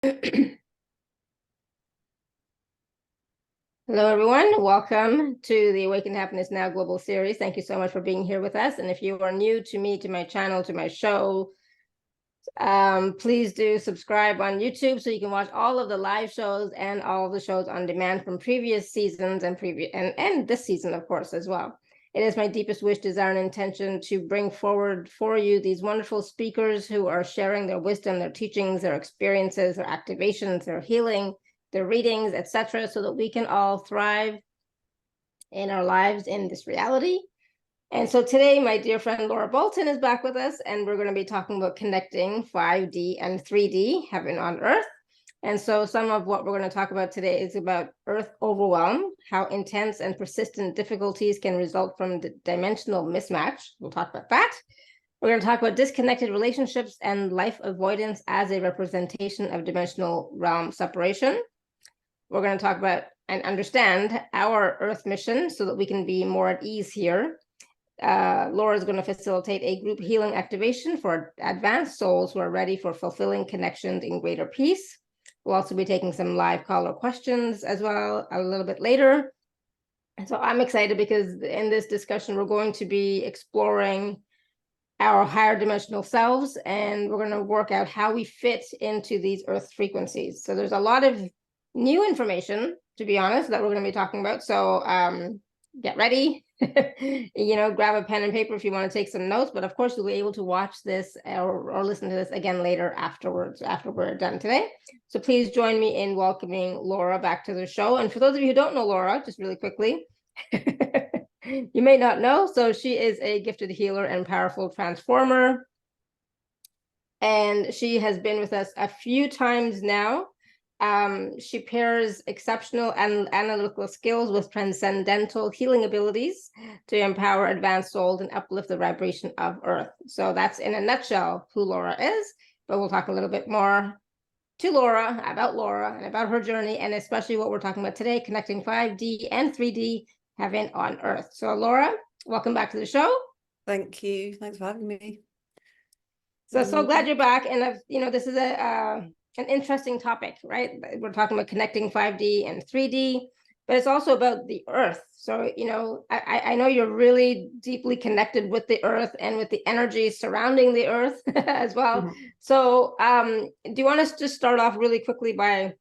Hello, everyone. Welcome to the Awaken to Happiness Now Global Series. Thank you so much for being here with us. And if you are new to me, to my channel, to my show, please do subscribe on YouTube so you can watch all of the live shows and all of the shows on demand from previous seasons and this season, of course, as well. It is my deepest wish, desire, and intention to bring forward for you these wonderful speakers who are sharing their wisdom, their teachings, their experiences, their activations, their healing, their readings, etc., so that we can all thrive in our lives in this reality. And so today, my dear friend Laura Bolton is back with us, and we're going to be talking about connecting 5D and 3D, heaven on earth. And so some of what we're going to talk about today is about earth overwhelm, how intense and persistent difficulties can result from the dimensional mismatch. We'll talk about that. We're going to talk about disconnected relationships and life avoidance as a representation of dimensional realm separation. We're going to talk about and understand our earth mission so that we can be more at ease here. Laura is going to facilitate a group healing activation for advanced souls who are ready for fulfilling connections in greater peace. We'll also be taking some live caller questions as well a little bit later. So I'm excited because in this discussion, we're going to be exploring our higher dimensional selves, and we're going to work out how we fit into these earth frequencies. So there's a lot of new information, to be honest, that we're going to be talking about. So get ready, grab a pen and paper if you want to take some notes. But of course, you'll be able to watch this or listen to this again later afterwards, after we're done today. So please join me in welcoming Laura back to the show. And for those of you who don't know Laura, just really quickly, you may not know, so she is a gifted healer and powerful transformer. And she has been with us a few times now. She pairs exceptional and analytical skills with transcendental healing abilities to empower advanced souls and uplift the vibration of Earth. So that's in a nutshell who Laura is, but we'll talk a little bit more to Laura and about her journey, and especially what we're talking about today, connecting 5D and 3D, heaven on Earth. So Laura, welcome back to the show. Thank you. Thanks for having me. So glad you're back. And this is an interesting topic, right? We're talking about connecting 5D and 3D, but it's also about the earth. So, I know you're really deeply connected with the earth and with the energy surrounding the earth as well. Mm-hmm. So do you want us to start off really quickly by,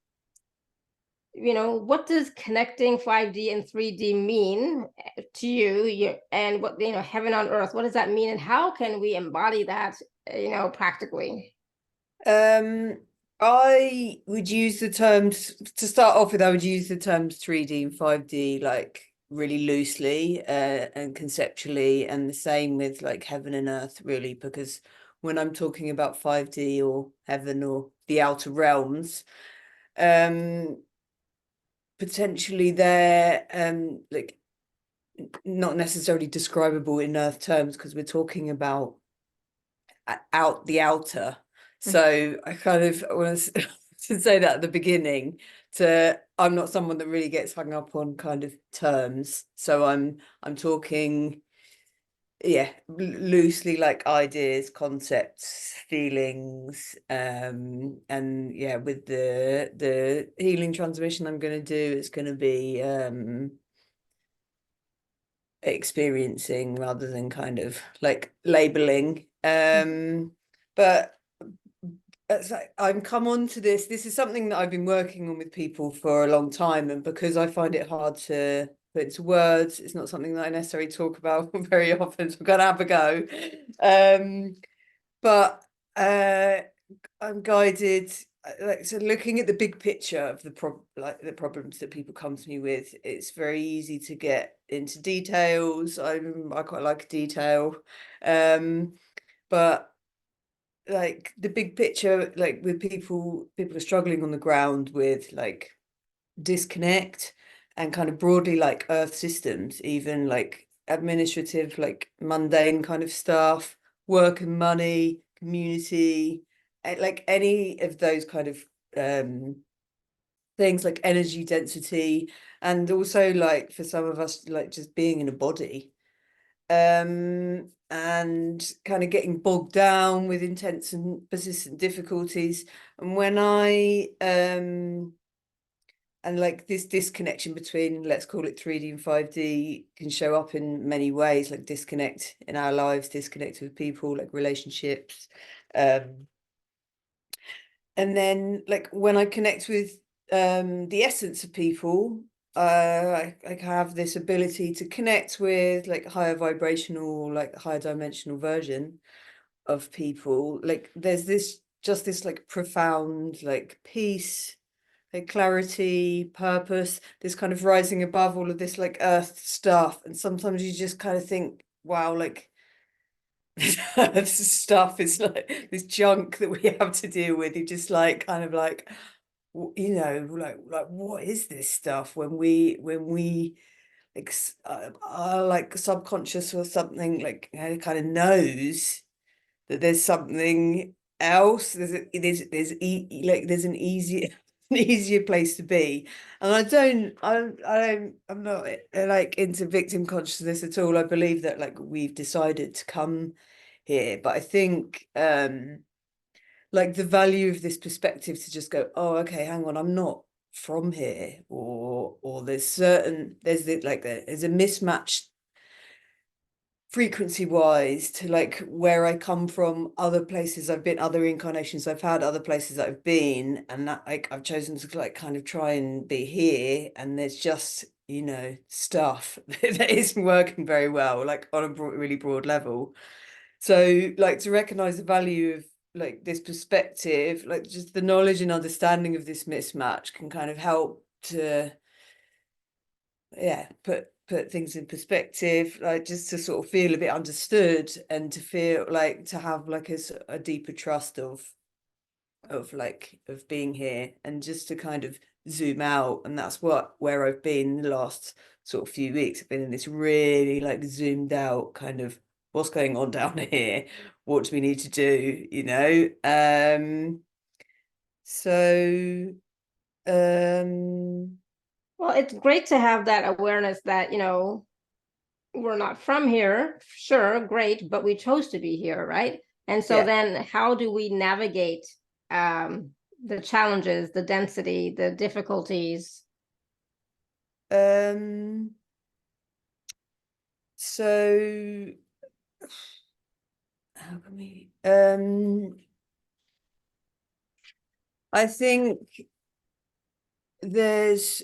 what does connecting 5D and 3D mean to you? And what, heaven on earth, what does that mean? And how can we embody that, practically? I would use the terms, to start off with, I would use the terms 3D and 5D like really loosely and conceptually, and the same with like heaven and earth, really, because when I'm talking about 5D or heaven or the outer realms, potentially they're like not necessarily describable in earth terms, because we're talking about the outer. So I kind of want to say that at the beginning, I'm not someone that really gets hung up on kind of terms. So I'm talking, loosely, like ideas, concepts, feelings, and with the healing transmission I'm going to do, it's going to be experiencing rather than kind of like labeling. But I'm come on to this is something that I've been working on with people for a long time, and because I find it hard to put into words, it's not something that I necessarily talk about very often, so I'm gonna have a go. But I'm guided, so looking at the big picture of the problems that people come to me with, it's very easy to get into details. I quite like detail, but like the big picture, like with people are struggling on the ground with like disconnect and kind of broadly like earth systems, even like administrative, like mundane kind of stuff, work and money, community, like any of those kind of things, like energy density, and also like for some of us, like just being in a body. and kind of getting bogged down with intense and persistent difficulties. And when I and like this disconnection between, let's call it 3D and 5D, can show up in many ways, like disconnect in our lives, disconnect with people, like relationships. And then like when I connect with the essence of people, I have this ability to connect with like higher vibrational, like higher dimensional version of people. Like there's this just this like profound like peace, like clarity, purpose, this kind of rising above all of this like earth stuff. And sometimes you just kind of think, wow, like this stuff is like this junk that we have to deal with. You just like kind of like, you know, like what is this stuff when we like are like subconscious or something, like, you know, kind of knows that there's something else. There's an easier an easier place to be. And I'm not like into victim consciousness at all. I believe that like we've decided to come here, but I think like the value of this perspective to just go, oh, okay, hang on, I'm not from here, or there's a mismatch frequency wise to like where I come from, other places I've been, other incarnations I've had, other places I've been, and that like I've chosen to like kind of try and be here, and there's just, you know, stuff that isn't working very well, like on a really broad level. So like to recognize the value of like this perspective, like just the knowledge and understanding of this mismatch can kind of help to, yeah, put things in perspective, like just to sort of feel a bit understood, and to feel like to have like a deeper trust of being here, and just to kind of zoom out. And that's where I've been the last sort of few weeks. I've been in this really like zoomed out kind of, what's going on down here, what do we need to do, you know. So Well, it's great to have that awareness that, you know, we're not from here, sure, great, but we chose to be here, right? And so yeah. then how do we navigate the challenges, the density, the difficulties? So how can we I think there's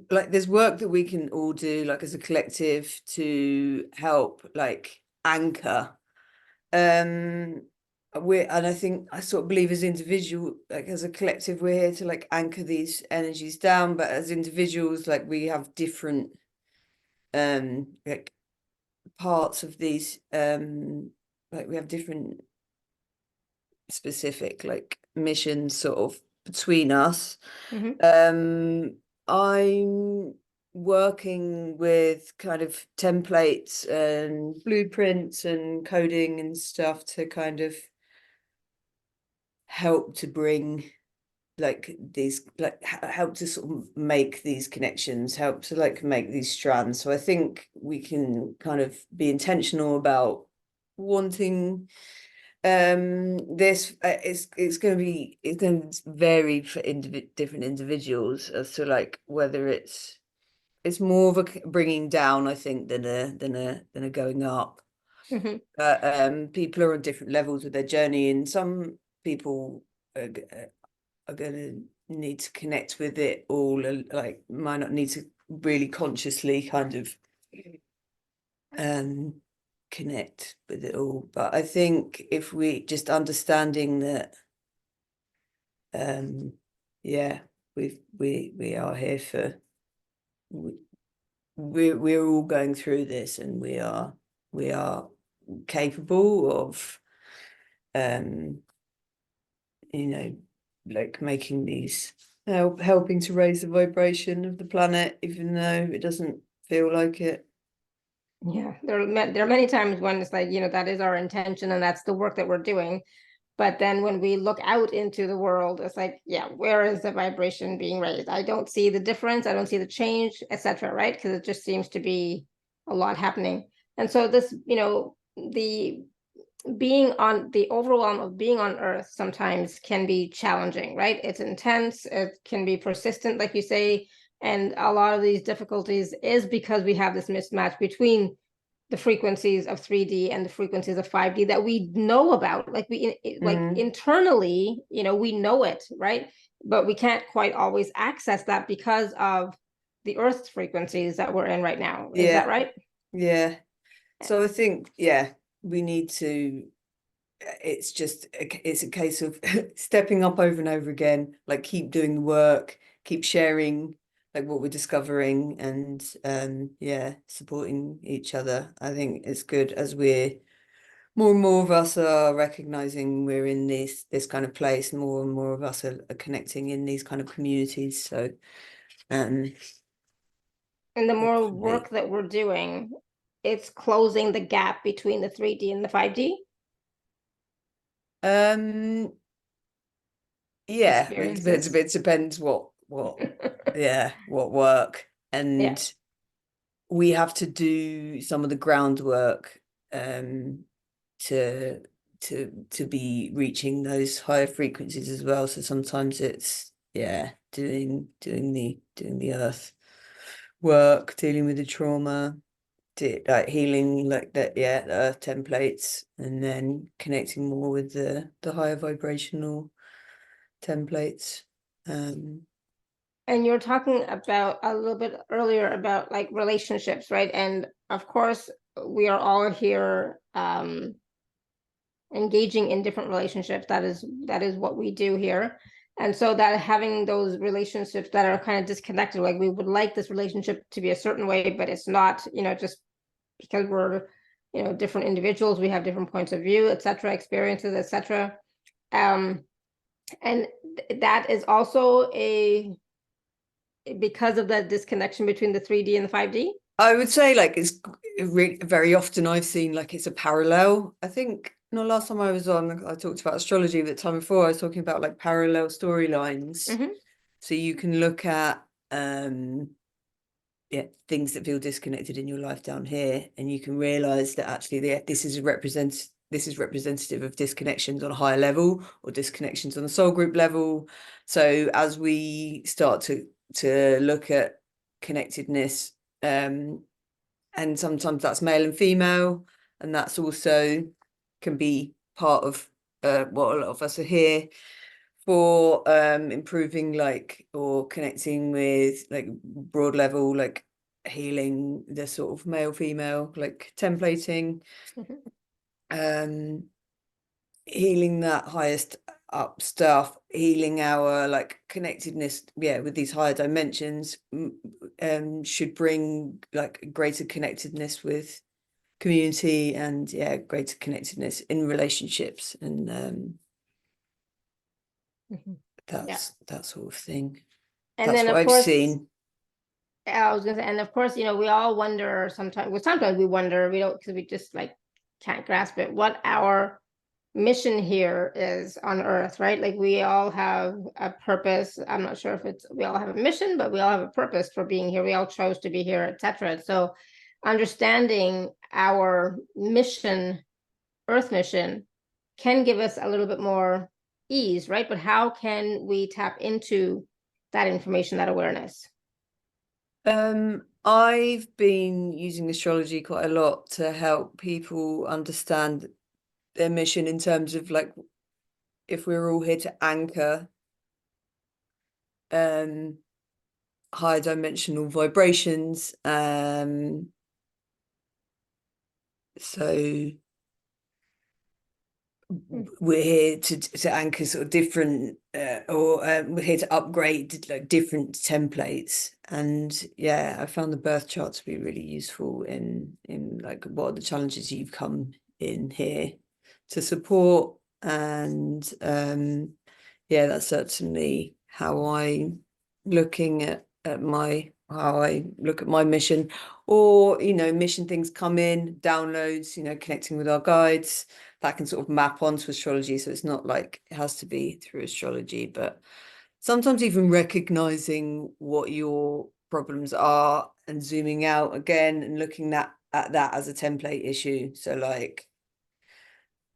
there's work that we can all do like as a collective to help like anchor. And I think I sort of believe as individual, like as a collective, we're here to like anchor these energies down, but as individuals, like we have different like parts of these like we have different specific like missions sort of between us. Mhm. I'm working with kind of templates and blueprints and coding and stuff to kind of help to bring like these, like help to sort of make these connections, help to like make these strands. So I think we can kind of be intentional about wanting this. It's going to vary for different individuals as to like whether it's more of a bringing down, I think, than a going up. Mhm. People are on different levels with their journey, and some people are going to need to connect with it all, and like might not need to really consciously kind of connect with it all. But I think if we just understanding that, yeah, we are here for, we're all going through this, and we are capable of you know, like making these, helping to raise the vibration of the planet, even though it doesn't feel like it. Yeah, there are many times when it's like, you know, that is our intention and that's the work that we're doing. But then when we look out into the world, it's like, yeah, where is the vibration being raised? I don't see the difference. I don't see the change, etc. Right? Because it just seems to be a lot happening. And so this, you know, the overwhelm of being on Earth sometimes can be challenging, right? It's intense, it can be persistent, like you say, and a lot of these difficulties is because we have this mismatch between the frequencies of 3D and the frequencies of 5D that we know about, like internally, we know it, right? But we can't quite always access that because of the Earth's frequencies that we're in right now. Is that right? Yeah. So I think, we need to, it's a case of stepping up over and over again, like keep doing the work, keep sharing like what we're discovering, and supporting each other. I think it's good as more and more of us are recognizing we're in this kind of place, more and more of us are connecting in these kind of communities. So and the more work that we're doing, it's closing the gap between the 3D and the 5D. Yeah, it depends what what work, and we have to do some of the groundwork to be reaching those higher frequencies as well. So sometimes it's doing the earth work, dealing with the trauma, like healing, like that, the earth templates, and then connecting more with the higher vibrational templates. And you're talking about a little bit earlier about like relationships, right? And of course, we are all here engaging in different relationships. That is what we do here. And so that having those relationships that are kind of disconnected, like we would like this relationship to be a certain way, but it's not, just because we're, different individuals, we have different points of view, etc., experiences, etc. And that is also because of that disconnection between the 3D and the 5D. I would say like it's really very often I've seen like it's a parallel. I think last time I was on, I talked about astrology, but the time before I was talking about like parallel storylines. So you can look at things that feel disconnected in your life down here, and you can realize that actually this is representative of disconnections on a higher level or disconnections on a soul group level. So as we start to look at connectedness, and sometimes that's male and female, and that's also can be part of what a lot of us are here for, improving like or connecting with like broad level, like healing the sort of male female like templating, healing that highest up stuff, healing our like connectedness with these higher dimensions, should bring like greater connectedness with community and greater connectedness in relationships, and that sort of thing. And that's then what of I've course seen. I was gonna say, and of course, we all wonder sometimes. Well, sometimes we wonder, we don't, because we just like can't grasp it, what our mission here is on Earth, right? Like we all have a purpose. I'm not sure if we all have a mission, but we all have a purpose for being here. We all chose to be here, etc. So understanding our mission, Earth mission, can give us a little bit more ease, right? But how can we tap into that information, that awareness? I've been using astrology quite a lot to help people understand their mission in terms of like if we're all here to anchor higher dimensional vibrations, so we're here to anchor sort of different we're here to upgrade like different templates. And I found the birth chart to be really useful in like what are the challenges you've come in here to support. And that's certainly how I'm looking at how I look at my mission. Or mission things come in, downloads, connecting with our guides, that can sort of map onto astrology. So it's not like it has to be through astrology, but sometimes even recognizing what your problems are and zooming out again and looking at that as a template issue. So like,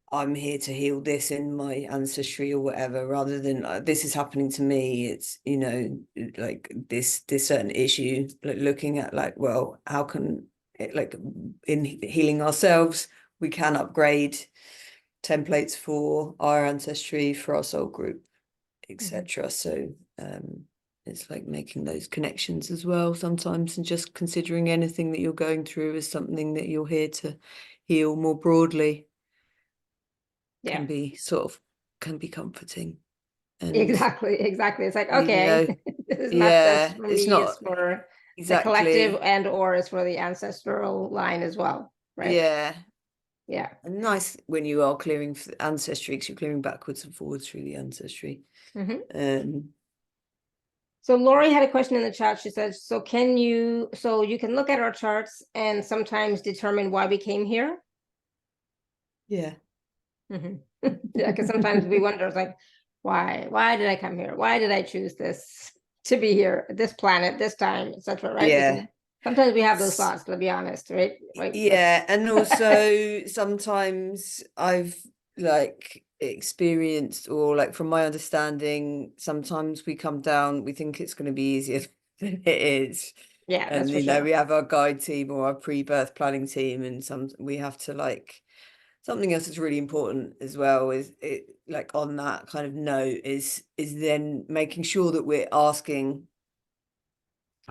I'm here to heal this in my ancestry or whatever, rather than this is happening to me. It's, you know, like this certain issue, like looking at like, well, how can it, like in healing ourselves, we can upgrade templates for our ancestry, for our soul group, etc. So it's like making those connections as well sometimes, and just considering anything that you're going through as something that you're here to heal more broadly can be comforting. And Exactly. It's like, you know, okay, this is not just yeah, for it's me, it's not for the collective, exactly, and or it's for the ancestral line as well, right? yeah. Yeah. And nice when you are clearing ancestry, because you're clearing backwards and forwards through the ancestry. So Lori had a question in the chat. She said, so you can look at our charts and sometimes determine why we came here? Yeah. Yeah, because sometimes we wonder, like, why did I come here? Why did I choose this to be here, this planet, this time, etc. Right? Yeah. Sometimes we have those thoughts, to be honest, right? Like, Yeah, and also sometimes I've like experienced, or like from my understanding, sometimes we come down, we think it's going to be easier than it is. yeah, that's And for you know, sure. we have our guide team or our pre-birth planning team, and we have to like, something else that's really important as well is it, like on that kind of note, is then making sure that we're asking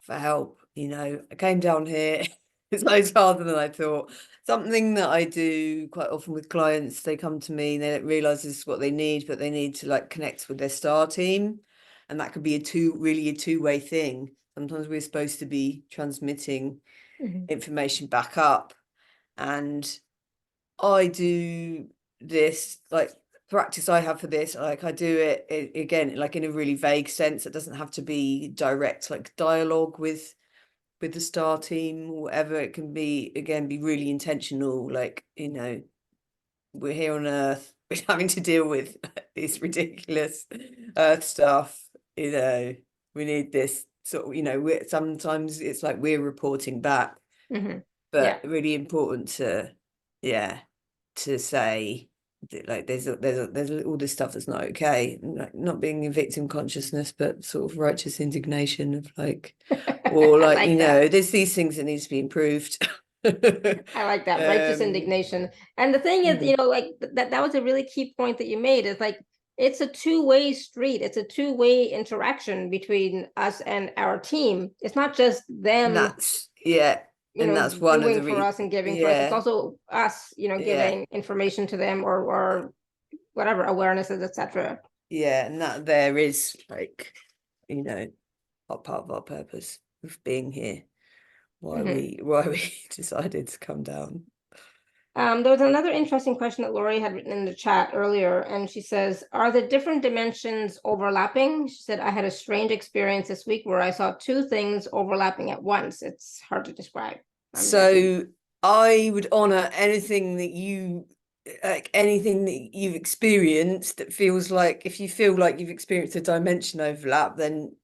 for help. You know, I came down here, it's loads harder than I thought. Something that I do quite often with clients, they come to me, they don't realize this is what they need, but they need to like connect with their star team, and that could be really a two-way thing. Sometimes we're supposed to be transmitting information back up, and I do this like practice I have for this, like I do it again like in a really vague sense. It doesn't have to be direct like dialogue with the star team or whatever. It can be, again, be really intentional, like, you know, we're here on Earth, we're having to deal with this ridiculous Earth stuff, you know, we need this sort of, you know, sometimes it's like we're reporting back, Yeah. but really important to, yeah, to say that, like there's all this stuff that's not okay, like not being in victim consciousness, but sort of righteous indignation of like, or I like, like you that. know, there's these things that needs to be improved. I like that, righteous indignation. And the thing is, like that was a really key point that you made, is like it's a two-way street. It's a two-way interaction between us and our team. It's not just And them, that's, yeah, and that's one of doing the for us and giving to us. It's yeah, also us, yeah, giving information to them, or whatever, awarenesses, etc. yeah, and that there is like, you know, part of our purpose of being here, why we decided to come down. There was another interesting question that Lori had written in the chat earlier, and she says, are the different dimensions overlapping? She said, I had a strange experience this week where I saw two things overlapping at once. It's hard to describe. So I would honor anything that anything that you've experienced that feels like, if you feel like you've experienced a dimension overlap, then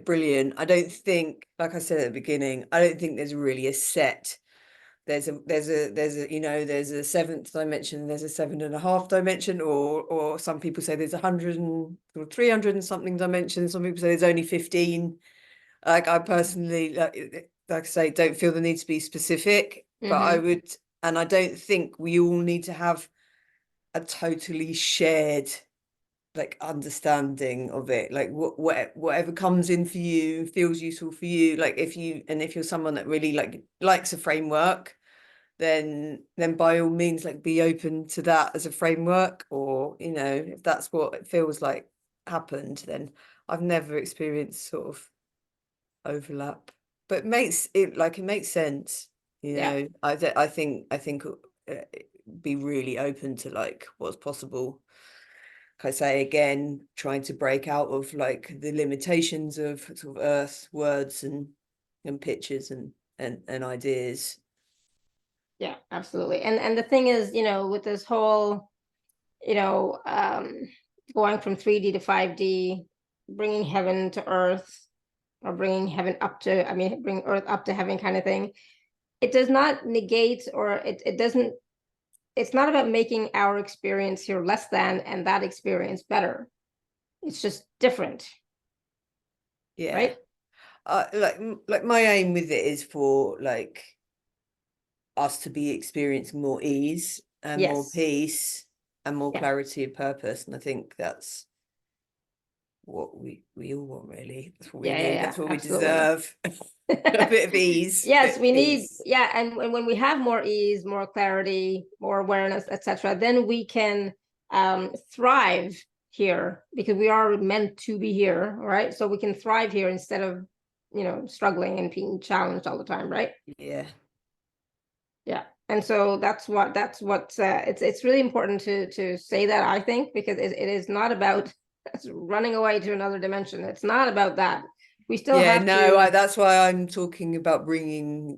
brilliant. I don't think, like I said at the beginning, I don't think there's really a set. There's a, you know, there's a seventh dimension, there's a 7.5 dimension, or some people say there's 100 or 300 and something dimensions. Some people say there's only 15. Like I personally, like I say, don't feel the need to be specific, but I would, and I don't think we all need to have a totally shared like understanding of it, like whatever comes in for you, feels useful for you. Like if you're someone that really likes a framework, then by all means, like be open to that as a framework, or, you know, if that's what it feels like happened, then I've never experienced sort of overlap, but it makes sense, you know. I think be really open to like what's possible. Like I say, again, trying to break out of like the limitations of sort of Earth words and pictures and ideas. Yeah, absolutely. And the thing is, with this whole, going from 3D to 5D, bringing heaven to earth, or bringing heaven up to, bring earth up to heaven kind of thing. it does not negate, or it doesn't, it's not about making our experience here less than and that experience better. It's just different. Yeah. Right. Like my aim with it is for like us to be experiencing more ease and more Yes. peace and more Yeah. clarity of purpose. And I think that's what we all want, really. That's what we need. Yeah, That's what we absolutely. deserve. A bit of ease. Yes, we need, peace. and when we have more ease, more clarity, more awareness, etc., then we can thrive here, because we are meant to be here, right? So we can thrive here instead of, struggling and being challenged all the time, right? Yeah. Yeah. And so that's what it's really important to say that, I think, because it is not about running away to another dimension. It's not about that. We still have to. That's why I'm talking about bringing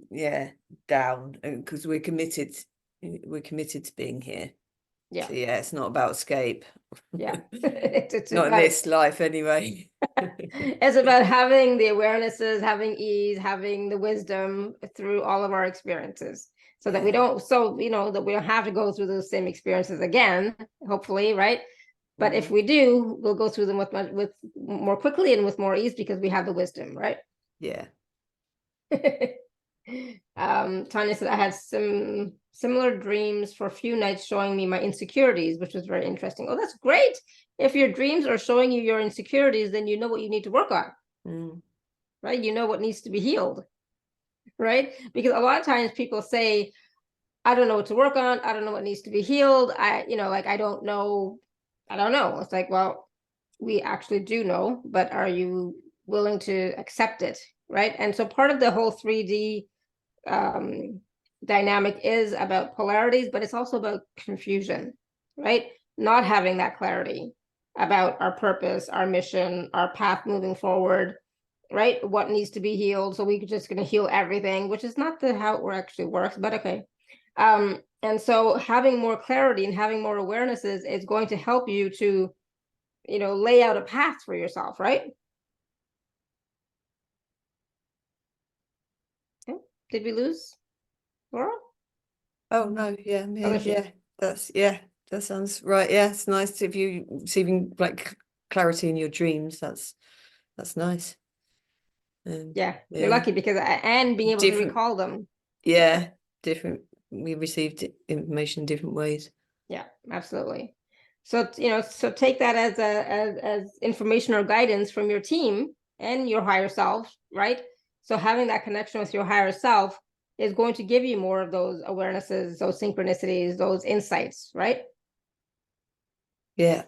down, because we're committed to being here. Yeah. So it's not about escape. Yeah. It's Not in about, this life anyway. it's about having the awarenesses, having ease, having the wisdom through all of our experiences, so that we don't, that we don't have to go through those same experiences again, hopefully, right? But if we do, we'll go through them with more quickly and with more ease, because we have the wisdom, right? Yeah. Tanya said, I had some similar dreams for a few nights showing me my insecurities, which was very interesting. Oh, that's great. If your dreams are showing you your insecurities, then you know what you need to work on, right? You know what needs to be healed, right? Because a lot of times people say, I don't know what to work on. I don't know what needs to be healed. I don't know. I don't know. It's like, well, we actually do know, but are you willing to accept it, right? And so part of the whole 3D dynamic is about polarities, but it's also about confusion, right? Not having that clarity about our purpose, our mission, our path moving forward, right? What needs to be healed. So we're just going to heal everything, which is not how it actually works, but okay. And so having more clarity and having more awarenesses is going to help you to, lay out a path for yourself, right? Okay. Did we lose Laura? Oh no, yeah, Oh, there me, she is. that sounds right. Yeah, it's nice if you receiving like clarity in your dreams. That's nice. Yeah, you're lucky, because and being able to different, recall them. different. We received information in different ways. Yeah, absolutely. So so take that as as information or guidance from your team and your higher self, right? So having that connection with your higher self is going to give you more of those awarenesses, those synchronicities, those insights, right? Yeah.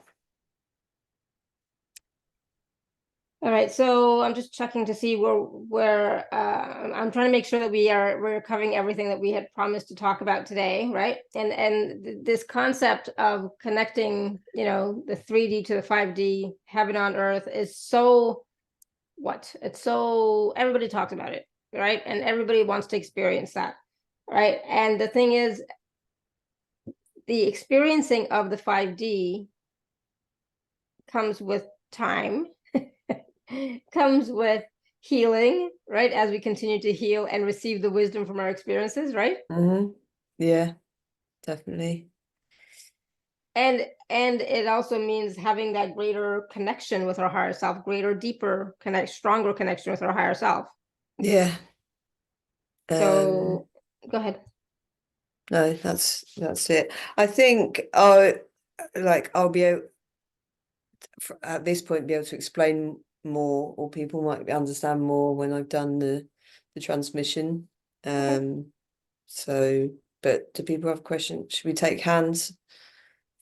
All right, so I'm just checking to see where I'm trying to make sure that we're covering everything that we had promised to talk about today, right? And this concept of connecting, the 3D to the 5D, heaven on earth, is so it's so everybody talks about it, right? And everybody wants to experience that, right? And the thing is, the experiencing of the 5D comes with time, comes with healing, right? As we continue to heal and receive the wisdom from our experiences, right? Yeah, definitely. And it also means having that greater connection with our higher self, greater, deeper stronger connection with our higher self. Yeah. So go ahead. No, that's it. I think I'll be able at this point be able to explain more, or people might understand more when I've done the transmission. So, but do people have questions? Should we take hands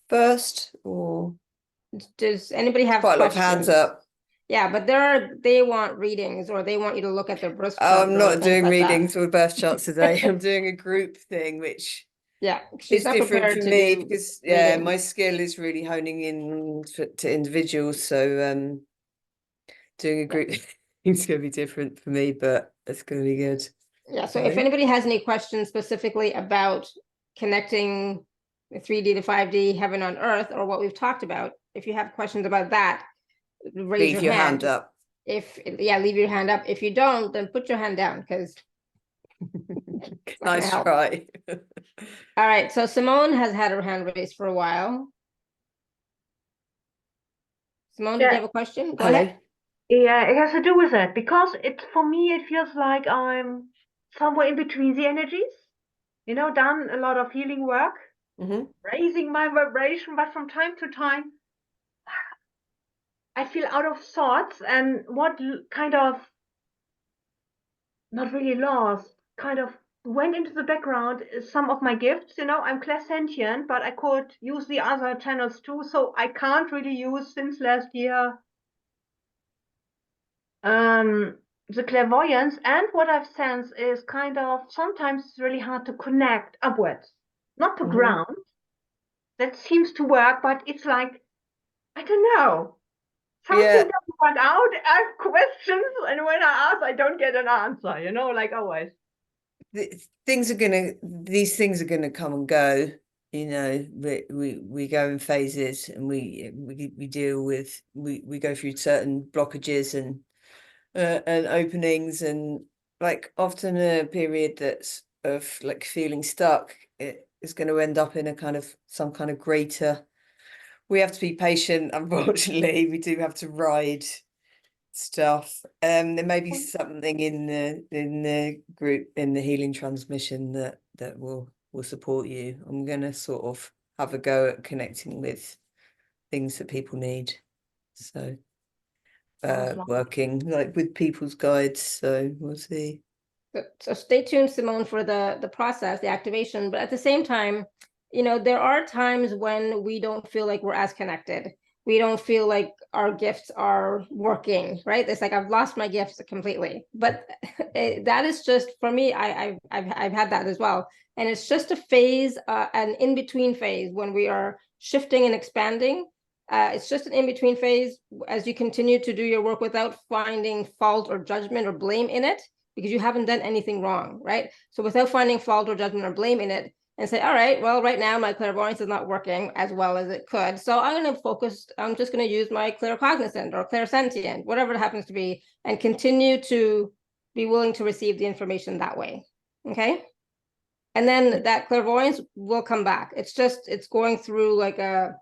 first, or Does anybody have quite a lot of questions? hands up? Yeah, but they want readings, or they want you to look at their birth chart. I'm or not things doing like readings or birth charts today. I'm doing a group thing, which yeah, she's is not different for prepared to me do because readings. my skill is really honing in to individuals. So doing a group is going to be different for me, but it's going to be good. Yeah, so if anybody has any questions specifically about connecting the 3D to 5D, heaven on earth, or what we've talked about, if you have questions about that, raise Leave your hand hand. up. Leave your hand up. If you don't, then put your hand down, because Nice help. try. All right, so Simone has had her hand raised for a while. Simone, did you have a question? Go ahead. Yeah, it has to do with that because for me it feels like I'm somewhere in between the energies. Done a lot of healing work, raising my vibration, but from time to time I feel out of sorts and what kind of not really lost, kind of went into the background is some of my gifts. I'm clairsentient, but I could use the other channels too, so I can't really use since last year the clairvoyance. And what I've sensed is kind of sometimes it's really hard to connect upwards, not to ground. That seems to work, but it's like, I don't know. Something doesn't work out. I have questions, and when I ask, I don't get an answer, like always. These things are gonna come and go. We go in phases, and we deal with we go through certain blockages and openings, and like often a period that's of like feeling stuck, it is going to end up in a kind of some kind of greater. We have to be patient. Unfortunately, we do have to ride stuff. There may be something in the group, in the healing transmission that will support you. I'm going to sort of have a go at connecting with things that people need. So working like with people's guides, so we'll see. So stay tuned, Simone, for the process, the activation. But at the same time, there are times when we don't feel like we're as connected. We don't feel like our gifts are working, right? It's like I've lost my gifts completely. But that is just, for me, I've had that as well. And it's just a phase, an in-between phase when we are shifting and expanding. It's just an in-between phase as you continue to do your work without finding fault or judgment or blame in it, because you haven't done anything wrong, right? So without finding fault or judgment or blame in it, and say, all right, well, right now my clairvoyance is not working as well as it could. So I'm just going to use my claircognizant or clairsentient, whatever it happens to be, and continue to be willing to receive the information that way. Okay. And then that clairvoyance will come back. It's going through like a,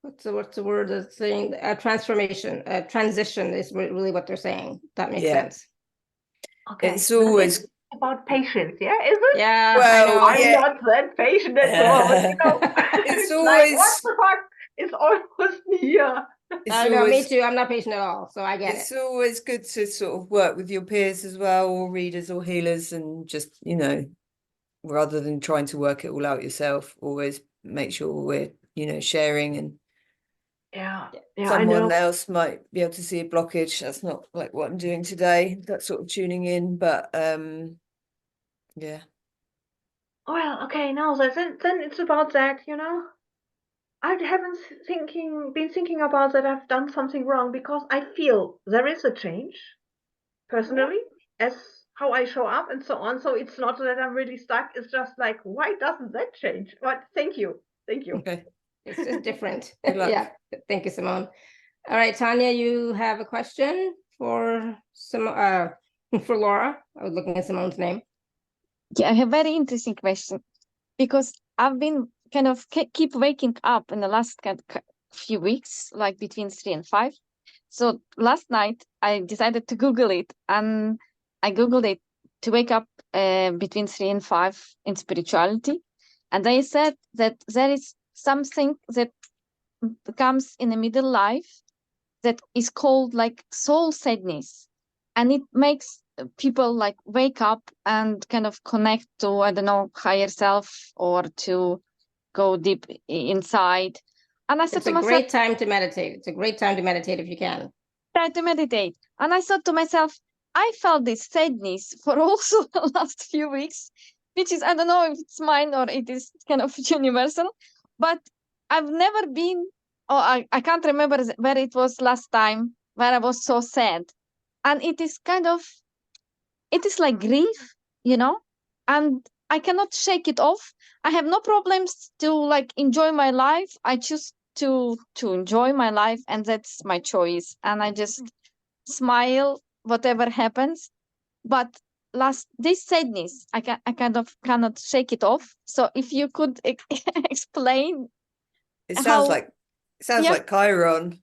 what's the word that's saying, a transformation, a transition is really what they're saying. That makes sense. Okay. It's always about patience, yeah, is it? Yeah, well, I'm not that patient at the moment, It's always like, what the fuck? It's almost here. No, me too. I'm not patient at all, so I get it. It's always good to sort of work with your peers as well, or readers or healers, and just, rather than trying to work it all out yourself, always make sure we're, sharing. And someone else might be able to see a blockage. That's not like what I'm doing today, that sort of tuning in, but yeah. Well, okay, now then it's about that, I haven't been thinking about that I've done something wrong, because I feel there is a change personally as how I show up and so on. So it's not that I'm really stuck. It's just like, why doesn't that change? But thank you. Okay. It's just different. Yeah. Thank you, Simone. All right, Tanya, you have a question for for Laura. I was looking at Simone's name. Yeah, I have a very interesting question, because I've been kind of keep waking up in the last few weeks, like between 3 and 5. So last night I decided to Google it, and I Googled it to wake up between 3 and 5 in spirituality. And they said that there is something that comes in the middle life that is called like soul sadness. And it makes people like wake up and kind of connect to, I don't know, higher self, or to go deep inside. And I said to myself, it's a great time to meditate. It's a great time to meditate if you can. Try to meditate. And I thought to myself, I felt this sadness for also the last few weeks, which is, I don't know if it's mine or it is kind of universal, but I've never been, or I can't remember where it was last time where I was so sad. And it is like grief, and I cannot shake it off. I have no problems to like enjoy my life. I choose to enjoy my life, and that's my choice. And I just smile whatever happens. But this sadness, I kind of cannot shake it off. So if you could explain It how, sounds yeah. like Chiron,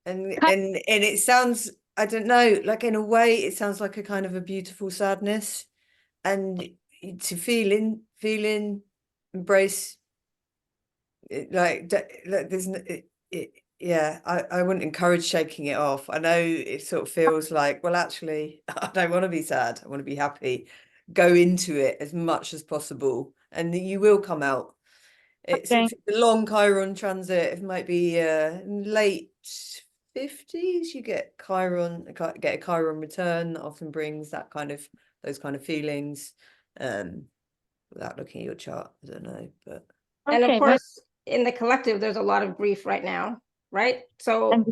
and it sounds, I don't know, like in a way it sounds like a kind of a beautiful sadness, and to feel in, embrace it, like there's yeah, I wouldn't encourage shaking it off. I know it sort of feels like, well, actually, I don't want to be sad. I want to be happy. Go into it as much as possible, and you will come out. It's Okay. if it's a long Chiron transit. It might be late 50s. You get a Chiron return. That often brings that kind of those kind of feelings. Without looking at your chart, I don't know, but And of Okay, course, in the collective, there's a lot of grief right now, right? So and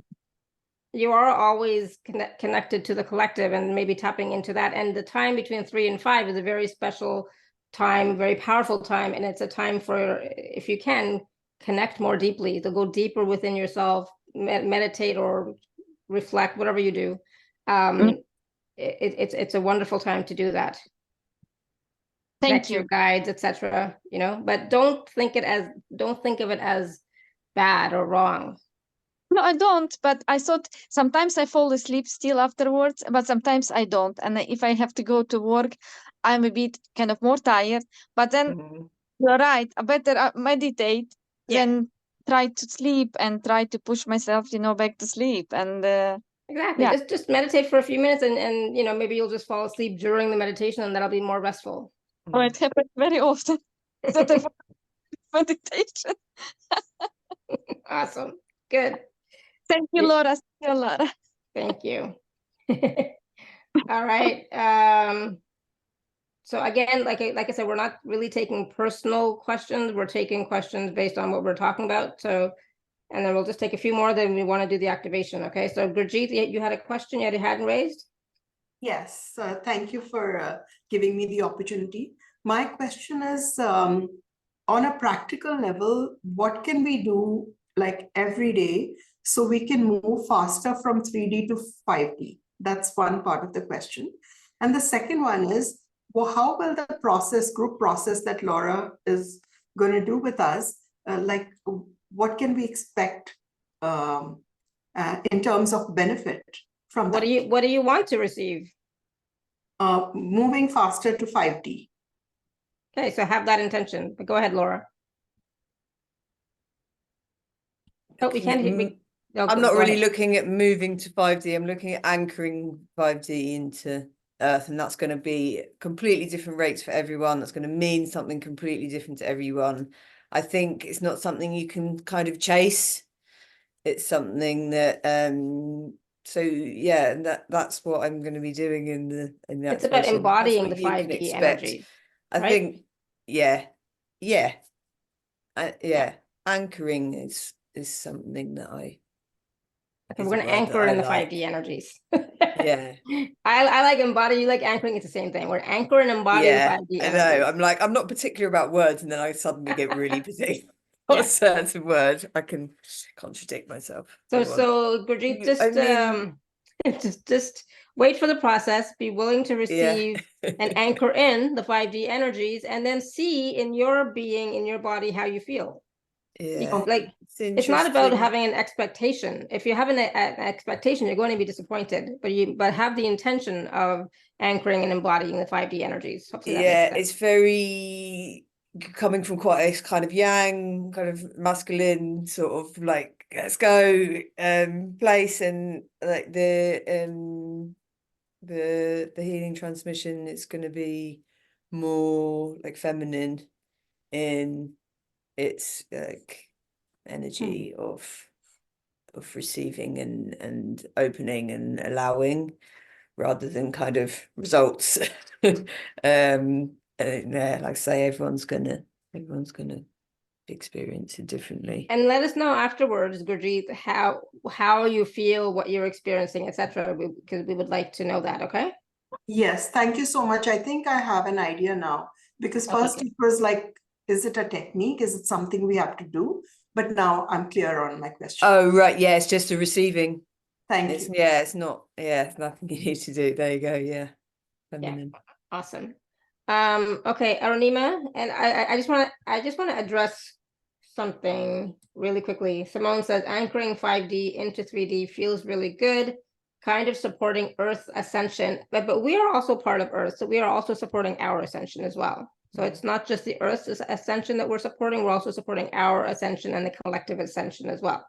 you are always connected to the collective and maybe tapping into that. And the time between 3 and 5 is a very special time, very powerful time. And it's a time for, if you can, connect more deeply, to go deeper within yourself, meditate or reflect, whatever you do. It's a wonderful time to do that. thank Connect to your you. guides, etc. You know, but don't think of it as bad or wrong. No, I don't, but I thought sometimes I fall asleep still afterwards, but sometimes I don't. And if I have to go to work, I'm a bit kind of more tired. But then you're right, I better meditate Yeah. than try to sleep and try to push myself, back to sleep. And Exactly. yeah, Just meditate for a few minutes and maybe you'll just fall asleep during the meditation and that'll be more restful. oh, it happens very often that I fall meditation. Awesome. Good. Thank you, Laura. Thank you, Laura. Thank you. All right. So again, like I said, we're not really taking personal questions. We're taking questions based on what we're talking about. So, and then we'll just take a few more, then we want to do the activation. Okay. So Gurjeet, you had a question you had your hand raised? Yes, thank you for giving me the opportunity. My question is, on a practical level, what can we do like every day so we can move faster from 3D to 5D? That's one part of the question. And the second one is, well, how will the group process that Laura is going to do with us, like what can we expect in terms of benefit from What that? do you want to receive? Moving faster to 5D. Okay, so have that intention. But go ahead, Laura. Oh, we can't hear. I'm not really looking at moving to 5D. I'm looking at anchoring 5D into Earth, and that's going to be completely different rates for everyone. That's going to mean something completely different to everyone. I think it's not something you can kind of chase. It's something that so yeah, and that's what I'm going to be doing in the It's about activation. That's embodying what the you can 5D expect. energies. I right? think yeah. Anchoring is something that Okay, we're going to anchor in the 5D energies. Yeah. I like embody, you like anchoring, it's the same thing. We're anchor and embody the 5D I energies. know. I'm not particular about words, and then I suddenly get really busy on a certain word. I can contradict myself. So Gurjeet, just wait for the process, be willing to receive and anchor in the 5D energies, and then see in your being, in your body, how you feel. Like it's not about having an expectation. If you have an expectation, you're going to be disappointed, but have the intention of anchoring and embodying the 5D energies. Hopefully that makes sense. It's very coming from quite a kind of yang, kind of masculine sort of like let's go place, and like the healing transmission, it's going to be more like feminine in its like energy of receiving and opening and allowing, rather than kind of results. Like I say, everyone's gonna experience it differently. And let us know afterwards, Gurjeet, how you feel, what you're experiencing, etc. Because we would like to know that. Okay. Yes, thank you so much. I think I have an idea now, because first it was like, is it a technique? Is it something we have to do? But now I'm clear on my question. Oh, right. Yeah, it's just a receiving. Thank you. Yeah, it's not. Yeah, it's nothing you need to do. There you go. Yeah. Feminine. Awesome. Okay, Arunima, and I just want to address something really quickly. Simone says anchoring 5D into 3D feels really good, kind of supporting Earth ascension, but we are also part of Earth, so we are also supporting our ascension as well. So it's not just the Earth's ascension that we're supporting, we're also supporting our ascension and the collective ascension as well.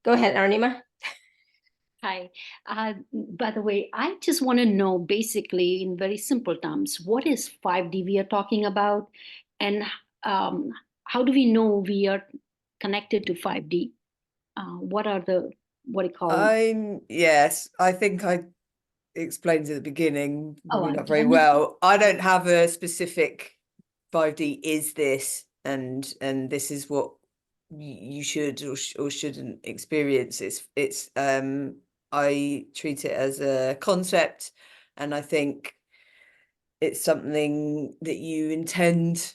Go ahead, Arunima. Hi. By the way, I just want to know basically in very simple terms, what is 5D we are talking about, and how do we know we are connected to 5D? What are the, what do you call it? Yes, I think I explained at the beginning, probably not very again? well. I don't have a specific 5D is this, and this is what you should or shouldn't experience. It's I treat it as a concept, and I think it's something that you intend